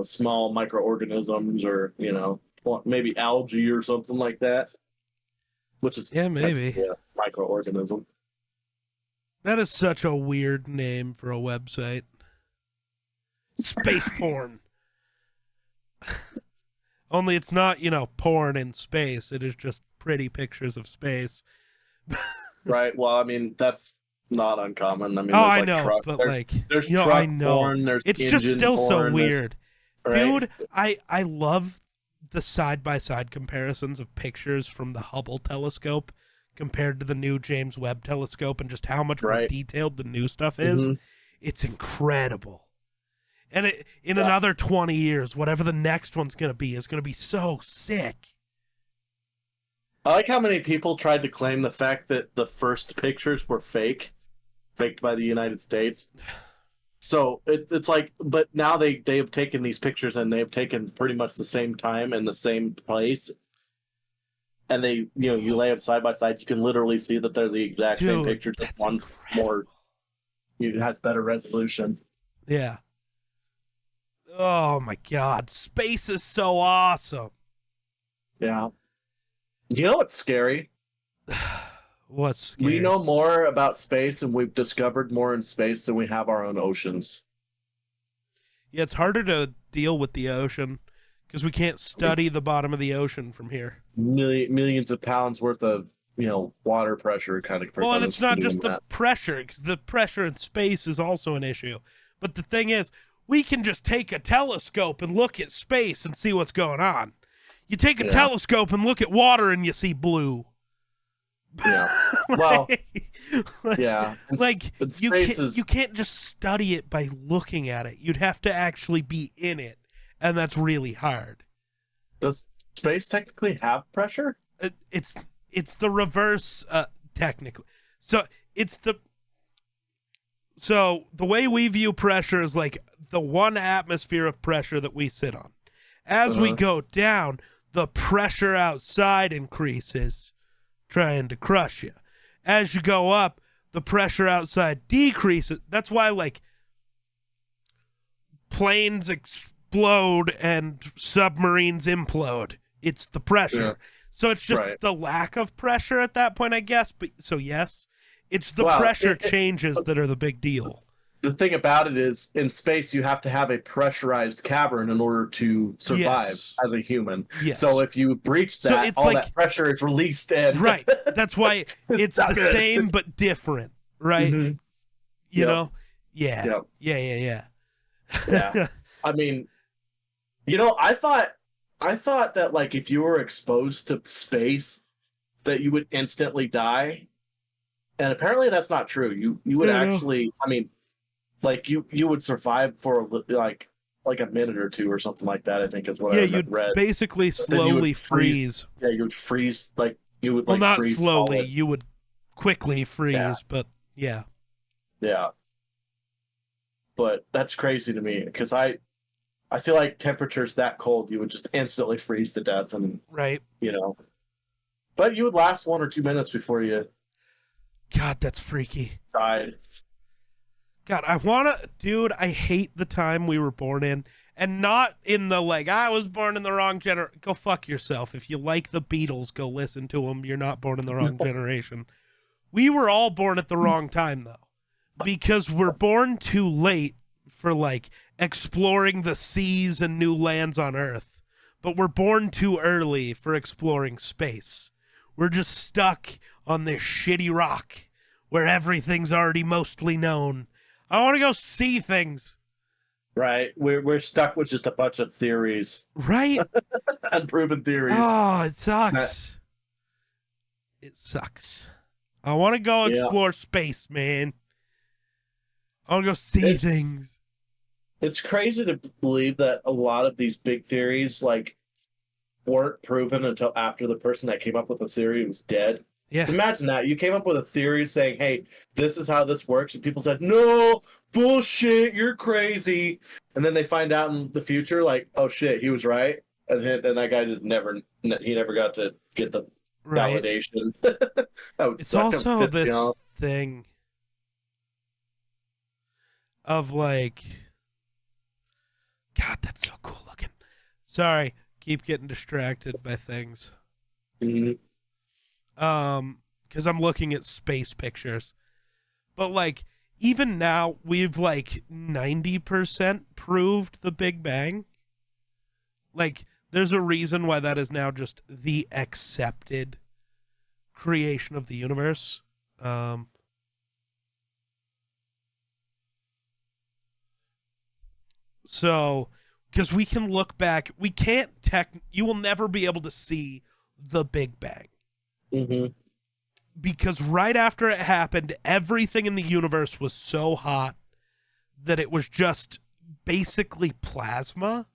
small microorganisms, or maybe algae or something like that. Which is maybe a microorganism. That is such a weird name for a website. Space porn. Only it's not, porn in space. It is just pretty pictures of space. Right. Well, I mean, that's not uncommon. I mean, I know, but there's truck I know. porn, there's it's just still porn, so weird. Right? Dude, I love the side-by-side comparisons of pictures from the Hubble telescope compared to the new James Webb telescope, and just how much more detailed the new stuff is. Mm-hmm. It's incredible. And in another 20 years, whatever the next one's going to be is going to be so sick. I like how many people tried to claim the fact that the first pictures were faked by the United States. So it's like, but now they have taken these pictures and they've taken pretty much the same time and the same place. And they, you lay them side by side, you can literally see that they're the exact same picture. Just one's more, it has better resolution. Yeah. Oh my God, space is so awesome. Yeah. You know what's scary? What's scary? We know more about space and we've discovered more in space than we have our own oceans. Yeah, it's harder to deal with the ocean because we can't study the bottom of the ocean from here. Millions of pounds worth of, water pressure kind of. Well, and it's not just the pressure, because the pressure in space is also an issue. But the thing is, we can just take a telescope and look at space and see what's going on. You take a telescope and look at water and you see blue. Yeah. Well, you can't just study it by looking at it. You'd have to actually be in it, and that's really hard. Does space technically have pressure? It's the reverse, technically. So the way we view pressure is like the one atmosphere of pressure that we sit on. As we go down, the pressure outside increases, trying to crush you. As you go up, the pressure outside decreases. That's why, planes explode and submarines implode. It's the pressure. Yeah. So it's just the lack of pressure at that point, I guess. But so yes, it's the pressure changes that are the big deal. The thing about it is, in space, you have to have a pressurized cavern in order to survive as a human. Yes. So if you breach that, that pressure is released. And right. That's why it's the same but different, right? Mm-hmm. You know? Yeah. Yep. Yeah. Yeah. I mean, I thought that, if you were exposed to space, that you would instantly die. And apparently that's not true. You would actually, like you would survive for like a minute or two or something like that. I think is what I you'd read. basically slowly freeze. Yeah, you would freeze you would well, like not freeze slowly. solid. You would quickly freeze, but yeah. Yeah. But that's crazy to me because I feel like temperatures that cold, you would just instantly freeze to death, and Right. But you would last 1 or 2 minutes before you God, that's freaky. died. God, dude, I hate the time we were born in. And not in the, like, I was born in the wrong generation. Go fuck yourself. If you like the Beatles, go listen to them. You're not born in the wrong generation. We were all born at the wrong time, though. Because we're born too late for, like, exploring the seas and new lands on Earth. But we're born too early for exploring space. We're just stuck on this shitty rock where everything's already mostly known. I want to go see things. Right. We're stuck with just a bunch of theories. Right? Unproven theories. Oh, it sucks. It sucks. I want to go explore space, man. I want to go see things. It's crazy to believe that a lot of these big theories like weren't proven until after the person that came up with the theory was dead. Yeah. Imagine that. You came up with a theory saying, hey, this is how this works. And people said, no, bullshit, you're crazy. And then they find out in the future, like, oh, shit, he was right. And then that guy just never got to get the validation. It's also this thing of like, God, that's so cool looking. Sorry, keep getting distracted by things. Mm-hmm. Because I'm looking at space pictures. But like, even now, we've like 90% proved the Big Bang. Like, there's a reason why that is now just the accepted creation of the universe. So, because we can look back, we can't you will never be able to see the Big Bang. Mm-hmm. Because right after it happened, everything in the universe was so hot that it was just basically plasma.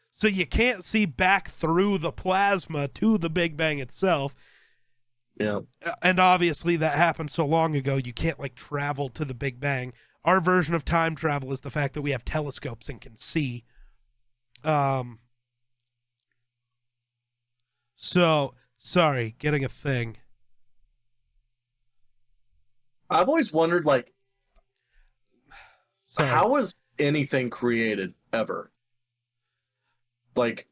So you can't see back through the plasma to the Big Bang itself. Yeah. And obviously that happened so long ago, you can't like travel to the Big Bang. Our version of time travel is the fact that we have telescopes and can see. So, sorry, getting a thing. I've always wondered, like, Sorry. How was anything created ever? Like,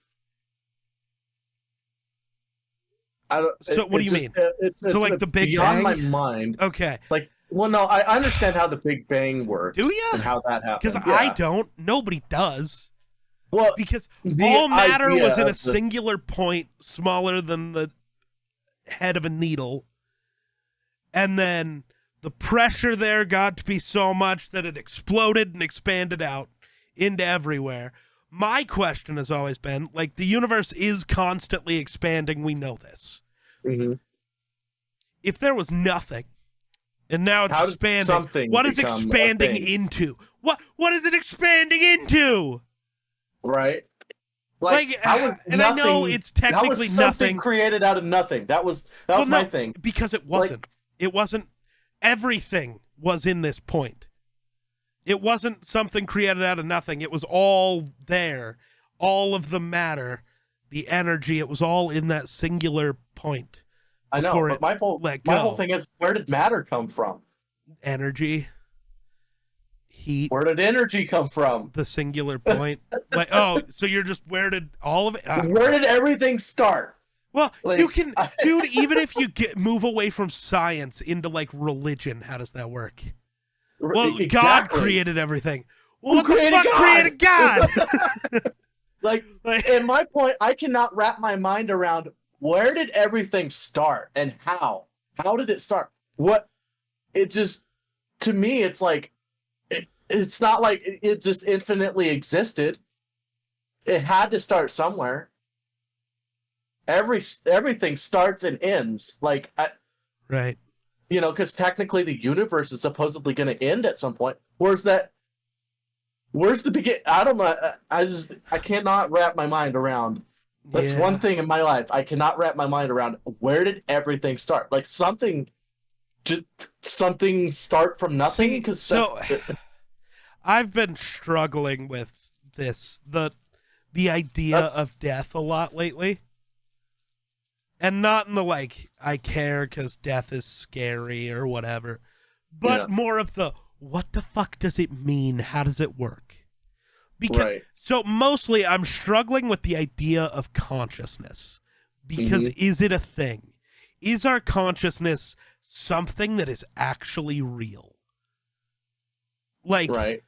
I don't. So what do you mean? So like the Big beyond Bang? my mind. Okay. Like, well, no, I understand how the Big Bang works. Do you? And how that happened? Because I don't. Nobody does. Well, because all matter was in a singular point, smaller than the head of a needle, and then the pressure there got to be so much that it exploded and expanded out into everywhere. My question has always been, like, the universe is constantly expanding. We know this. Mm-hmm. If there was nothing, and now it's expanding, what is expanding into? What is it expanding into? Right. Like and I know it's technically nothing created out of nothing. That was my thing. Because it wasn't. Like, it wasn't. Everything was in this point. It wasn't something created out of nothing. It was all there. All of the matter, the energy, it was all in that singular point. I know, but my whole thing is, where did matter come from? Energy. Heat. Where did energy come from? The singular point. Like, oh, so you're just, where did all of it? Where did everything start? Well, like, you can, dude, even if you move away from science into like religion, how does that work? Well, exactly. God created everything. Well, what the fuck created God? like, and my point, I cannot wrap my mind around where did everything start and how? How did it start? What? It just, to me, it's like, it's not like it just infinitely existed. It had to start somewhere. Everything starts and ends. Like, right. You know, because technically the universe is supposedly going to end at some point. Where's that? Where's the begin? I don't know. I cannot wrap my mind around. That's one thing in my life I cannot wrap my mind around. Where did everything start? Like something start from nothing? I've been struggling with the idea of death a lot lately. And not in the like, I care because death is scary or whatever, but more of the, what the fuck does it mean? How does it work? Because so mostly I'm struggling with the idea of consciousness, because is it a thing? Is our consciousness something that is actually real? Like,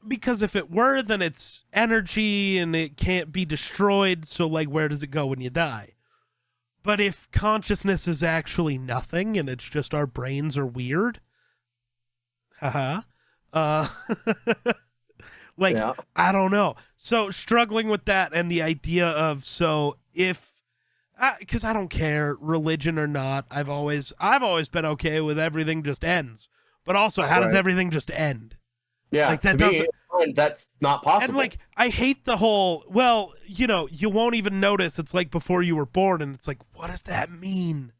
because if it were, then it's energy and it can't be destroyed. So like, where does it go when you die? But if consciousness is actually nothing and it's just our brains are weird, I don't know. So struggling with that and the idea of, so if, because I don't care, religion or not, I've always been okay with everything just ends. But also, how does everything just end? Yeah, like that doesn't. That's not possible. And like, I hate the whole, well, you know, you won't even notice. It's like before you were born, and it's like, what does that mean?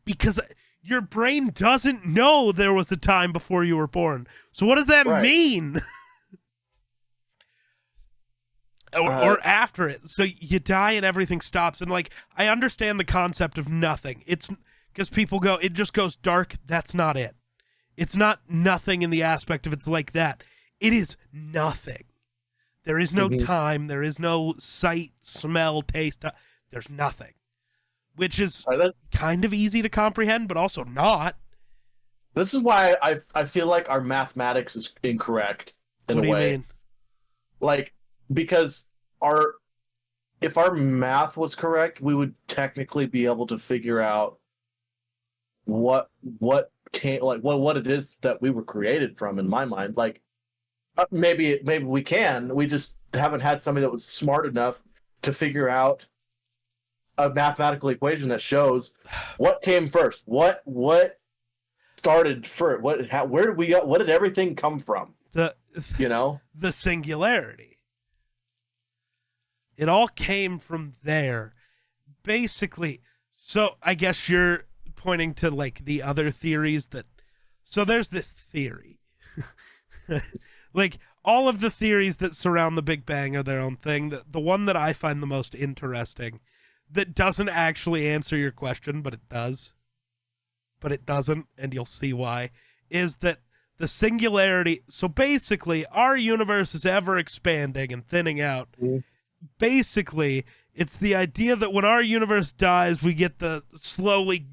Because your brain doesn't know there was a time before you were born. So what does that mean? or after it. So you die and everything stops. And like, I understand the concept of nothing. It's because people go, it just goes dark. That's not it. It's not nothing in the aspect of it's like that. It is nothing. There is no time. There is no sight, smell, taste. There's nothing, which is kind of easy to comprehend, but also not. This is why I feel like our mathematics is incorrect in a way. What do you mean? Like, because if our math was correct, we would technically be able to figure out what it is that we were created from. In my mind, like. Maybe we can. We just haven't had somebody that was smart enough to figure out a mathematical equation that shows what came first. What started first? Where did we go? What did everything come from? The singularity. It all came from there, basically. So I guess you're pointing to like the other theories that. So there's this theory. Like, all of the theories that surround the Big Bang are their own thing. The one that I find the most interesting, that doesn't actually answer your question, but it does, but it doesn't, and you'll see why, is that the singularity, so basically, our universe is ever expanding and thinning out. Basically, it's the idea that when our universe dies, we get the slowly,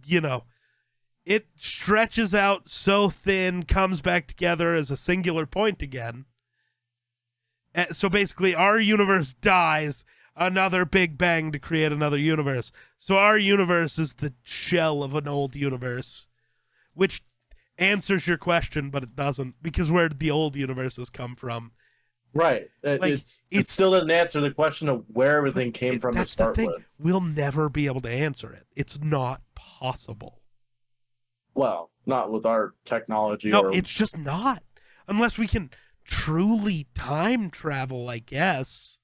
it stretches out so thin, comes back together as a singular point again. So basically, our universe dies, another Big Bang to create another universe. So our universe is the shell of an old universe, which answers your question, but it doesn't, because where did the old universes come from? Right. It still doesn't answer the question of where everything came from to start with. We'll never be able to answer it. It's not possible. Well, not with our technology. No, it's just not. Unless we can truly time travel, I guess.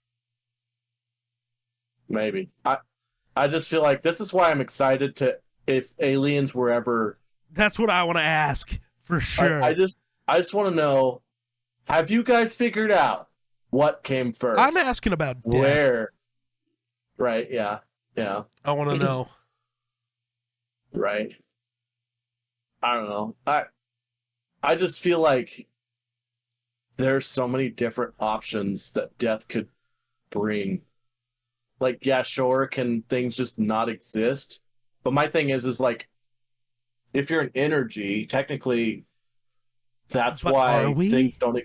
Maybe. I just feel like this is why I'm excited to, if aliens were ever... That's what I want to ask, for sure. I just want to know, have you guys figured out what came first? I'm asking about death. Where? Right, yeah. I want to know. Right. I don't know. I just feel like there's so many different options that death could bring. Like, yeah, sure, can things just not exist? But my thing is like, if you're an energy, technically, that's why things don't.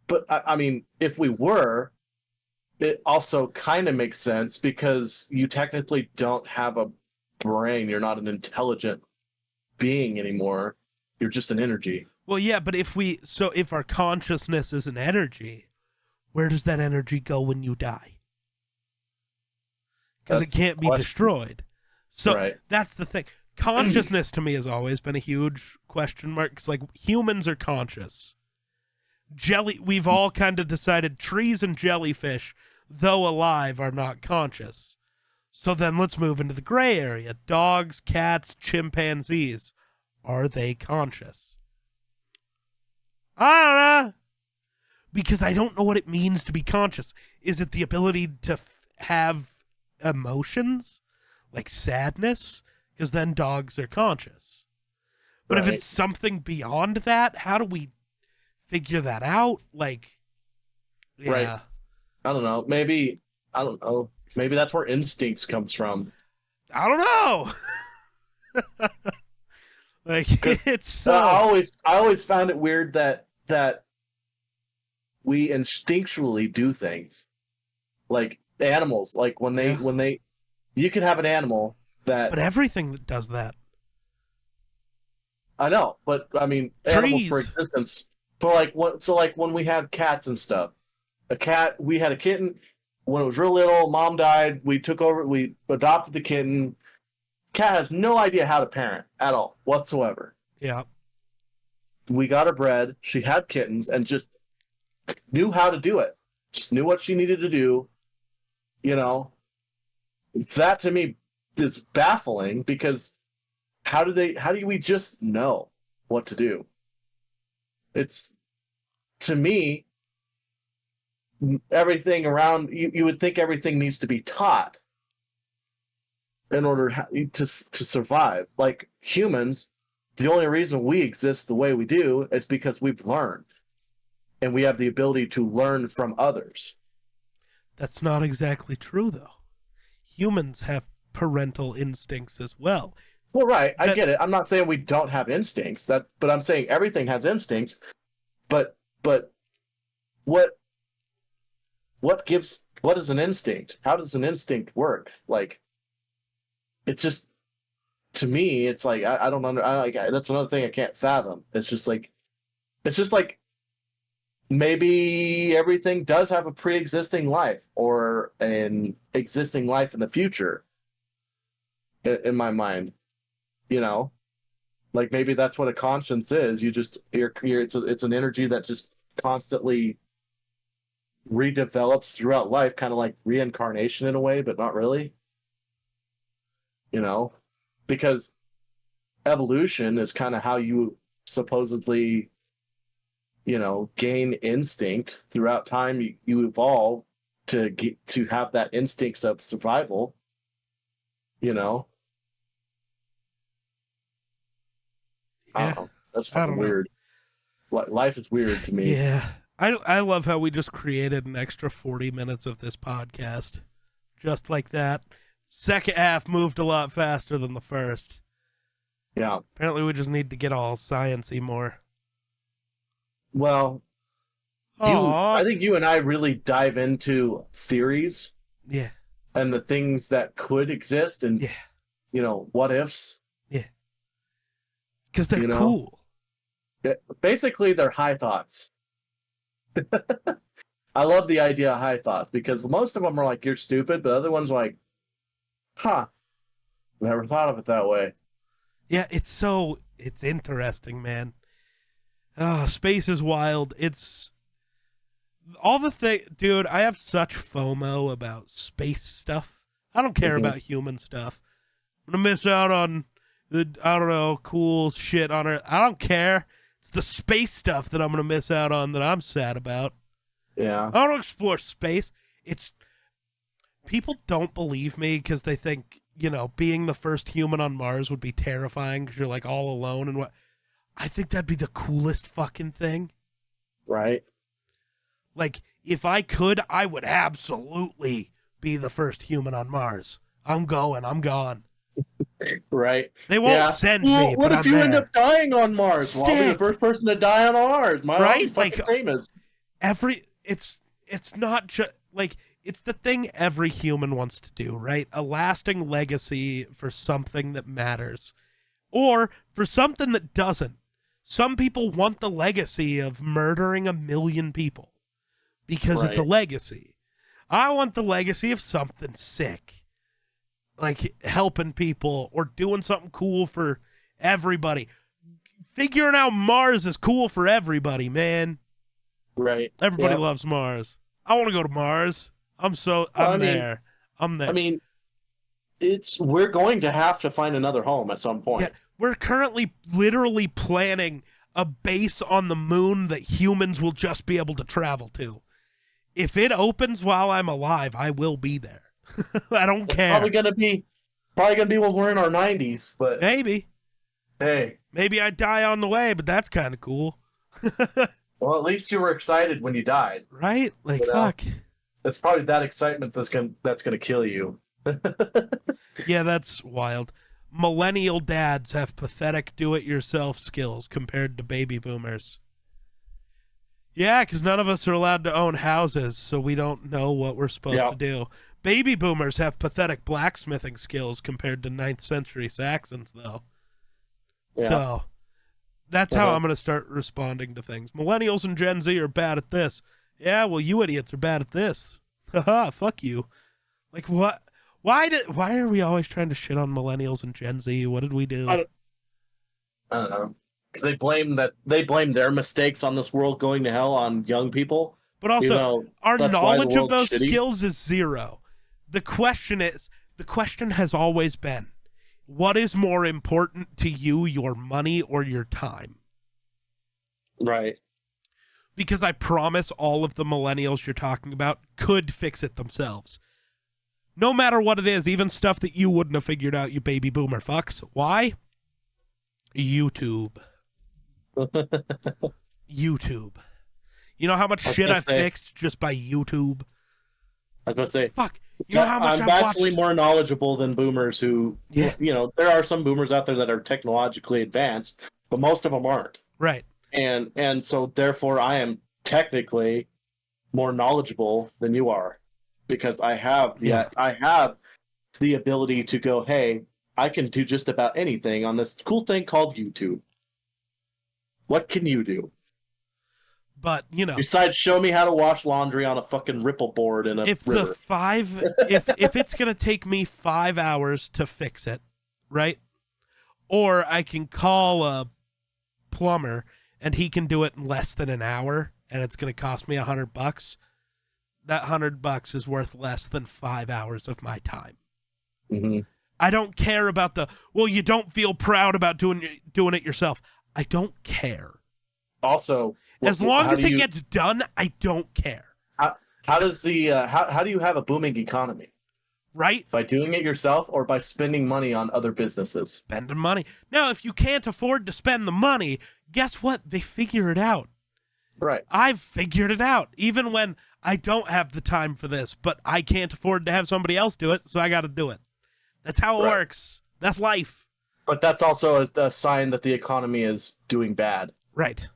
But I mean, if we were, it also kind of makes sense because you technically don't have a brain. You're not an intelligent being anymore. You're just an energy. Well, yeah, but if our consciousness is an energy, where does that energy go when you die? Because it can't be destroyed. So that's the thing. Consciousness to me has always been a huge question mark, because like, humans are conscious. we've all kind of decided trees and jellyfish, though alive, are not conscious. So then let's move into the gray area. Dogs, cats, chimpanzees. Are they conscious? I don't know. Because I don't know what it means to be conscious. Is it the ability to have emotions? Like sadness? Because then dogs are conscious. But if it's something beyond that, how do we figure that out? Like, yeah. Right. I don't know. Maybe that's where instincts comes from. I don't know. Like, it's so. I always found it weird that we instinctually do things, like animals. Like when they, you can have an animal that. But everything that does that. I know, but I mean, Trees. Animals for existence. But like what? So like when we have cats and stuff, we had a kitten when it was real little. Mom died. We took over. We adopted the kitten. Cat has no idea how to parent at all whatsoever. Yeah. We got her bred. She had kittens and just knew how to do it. Just knew what she needed to do. You know, that to me is baffling because how do we just know what to do? It's, to me, everything around you would think everything needs to be taught in order to survive. Like humans, the only reason we exist the way we do is because we've learned, and we have the ability to learn from others. That's not exactly true, though. Humans have parental instincts as well. Well, right, I get it. I'm not saying we don't have instincts. But I'm saying everything has instincts. But what is an instinct? How does an instinct work? Like, it's just, to me, it's like I don't that's another thing I can't fathom. It's just like maybe everything does have a pre-existing life or an existing life in the future. In my mind, you know, like maybe that's what a conscience is. It's an energy that just constantly redevelops throughout life, kind of like reincarnation in a way, but not really. You know, because evolution is kind of how you supposedly, gain instinct throughout time. You evolve to have that instincts of survival. Yeah. I don't know. That's fucking weird. Life is weird to me. Yeah. I love how we just created an extra 40 minutes of this podcast. Just like that. Second half moved a lot faster than the first. Yeah. Apparently we just need to get all science-y more. Well, I think you and I really dive into theories. Yeah. And the things that could exist and, what ifs. Yeah. Because they're cool. Basically, they're high thoughts. I love the idea of high thoughts because most of them are like, you're stupid, but other ones are like, never thought of it that way. Yeah, it's interesting, man. Space is wild. It's all dude, I have such FOMO about space stuff. I don't care about human stuff. I'm gonna miss out on cool shit on Earth. I don't care. It's the space stuff that I'm gonna miss out on that I'm sad about. Yeah. I want to explore space. People don't believe me because they think, being the first human on Mars would be terrifying because you're like all alone and what. I think that'd be the coolest fucking thing. Right. Like, if I could, I would absolutely be the first human on Mars. I'm gone. Right. They won't send me, what but if you end up dying on Mars? Well, I'll be the first person to die on Mars. I'll be fucking famous. It's not just, like, it's the thing every human wants to do, right? A lasting legacy for something that matters. Or for something that doesn't. Some people want the legacy of murdering 1 million people because it's a legacy. I want the legacy of something sick, like helping people or doing something cool for everybody. Figuring out Mars is cool for everybody, man. Right. Everybody loves Mars. I want to go to Mars. I'm there. I'm there. I mean, we're going to have to find another home at some point. Yeah, we're currently literally planning a base on the moon that humans will just be able to travel to. If it opens while I'm alive, I will be there. I don't care. Probably gonna be when we're in our 90s, but maybe. Hey, maybe I die on the way, but that's kind of cool. Well, at least you were excited when you died, right? Like fuck. It's probably that excitement that's gonna kill you. Yeah, that's wild. Millennial dads have pathetic do-it-yourself skills compared to baby boomers. Yeah, because none of us are allowed to own houses, so we don't know what we're supposed to do. Baby boomers have pathetic blacksmithing skills compared to 9th century Saxons, though. Yeah. So that's how I'm going to start responding to things. Millennials and Gen Z are bad at this. Yeah, well, you idiots are bad at this. Haha, fuck you. Like, what? Why are we always trying to shit on millennials and Gen Z? What did we do? I don't know. Because they blame their mistakes on this world going to hell on young people. But also, our knowledge of those skills is zero. The question has always been, what is more important to you, your money or your time? Right. Because I promise all of the millennials you're talking about could fix it themselves. No matter what it is, even stuff that you wouldn't have figured out, you baby boomer fucks. Why? YouTube. YouTube. You know how much shit I fixed just by YouTube? I was going to say, fuck. You know how much I'm vastly more knowledgeable than boomers who, there are some boomers out there that are technologically advanced, but most of them aren't. Right. And so therefore I am technically more knowledgeable than you are, because I have the ability to go, hey, I can do just about anything on this cool thing called YouTube. What can you do? But, besides show me how to wash laundry on a fucking ripple board in a river. If it's going to take me 5 hours to fix it, right? Or I can call a plumber and he can do it in less than an hour and it's going to cost me $100. That $100 is worth less than 5 hours of my time. Mm-hmm. I don't care about you don't feel proud about doing it yourself. I don't care. Also, as long as it gets done, I don't care. How does how do you have a booming economy? Right? By doing it yourself or by spending money on other businesses? Spending money. Now, if you can't afford to spend the money, guess what? They figure it out. Right. I've figured it out. Even when I don't have the time for this, but I can't afford to have somebody else do it, so I got to do it. That's how it works. That's life. But that's also a sign that the economy is doing bad. Right.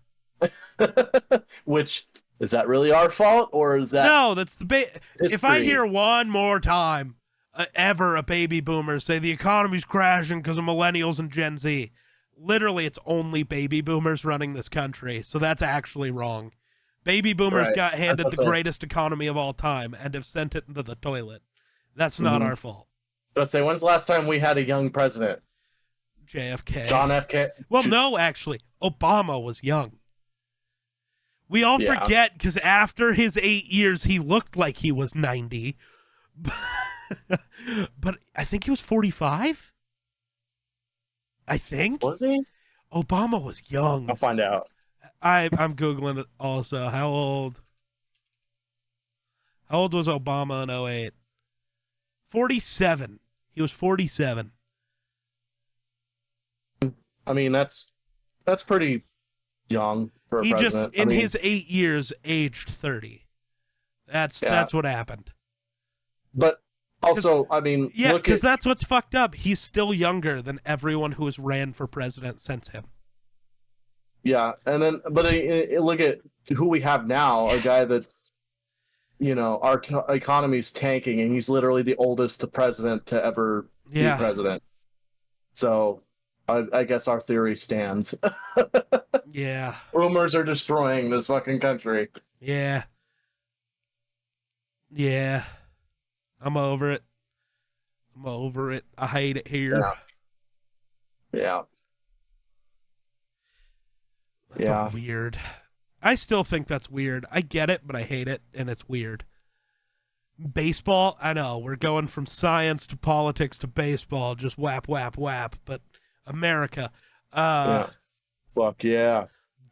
Which, is that really our fault, or is that... No, that's the if I hear one more time ever a baby boomer say the economy's crashing because of millennials and Gen Z, literally it's only baby boomers running this country, so that's actually wrong. Baby boomers got handed the greatest economy of all time and have sent it into the toilet. That's not our fault. Let's say, when's the last time we had a young president? JFK. John F. K. Well, no, actually, Obama was young. We all forget because after his 8 years, he looked like he was 90. But I think he was 45. I think. Was he? Obama was young. I'll find out. I'm Googling it also. How old was Obama in 08? 47. He was 47. I mean, that's pretty young for a president. He just, his 8 years, aged 30. That's what happened. But also, I mean... Yeah, because that's what's fucked up. He's still younger than everyone who has ran for president since him. Yeah, and then, but look at who we have now, a guy that's, our economy's tanking, and he's literally the oldest president to ever be president. So... I guess our theory stands. Yeah. Boomers are destroying this fucking country. Yeah. Yeah. I'm over it. I hate it here. Yeah. That's weird. I still think that's weird. I get it, but I hate it, and it's weird. Baseball, I know, we're going from science to politics to baseball, just whap, whap, whap. But America, yeah. Fuck yeah.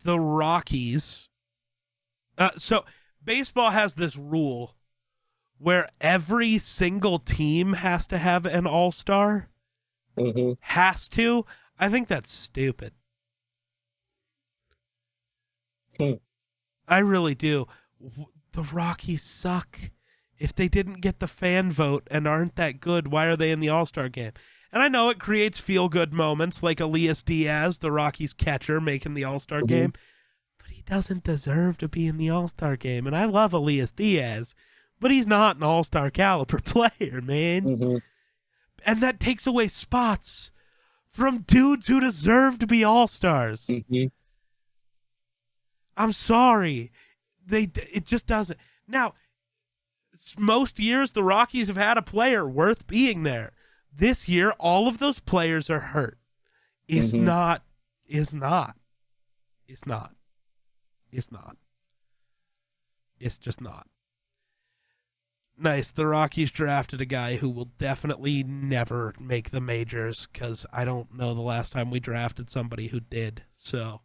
The Rockies. So baseball has this rule where every single team has to have an all-star. Mm-hmm. Has to. I think that's stupid. I really do. The Rockies suck. If they didn't get the fan vote and aren't that good, why are they in the All-Star game? And I know it creates feel-good moments like Elias Diaz, the Rockies catcher, making the All-Star game, but he doesn't deserve to be in the All-Star game. And I love Elias Diaz, but he's not an All-Star caliber player, man. And that takes away spots from dudes who deserve to be All-Stars. I'm sorry. It just doesn't. Now, most years the Rockies have had a player worth being there. This year, all of those players are hurt. It's not. It's just not. Nice. The Rockies drafted a guy who will definitely never make the majors, because I don't know the last time we drafted somebody who did. So,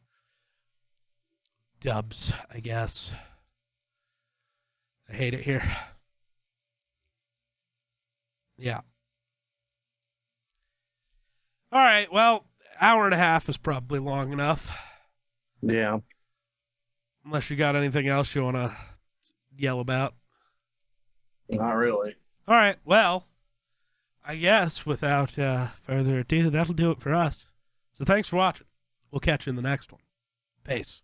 dubs, I guess. I hate it here. Yeah. All right. Well, hour and a half is probably long enough. Yeah. Unless you got anything else you want to yell about. Not really. All right. Well, I guess without further ado, that'll do it for us. So thanks for watching. We'll catch you in the next one. Peace.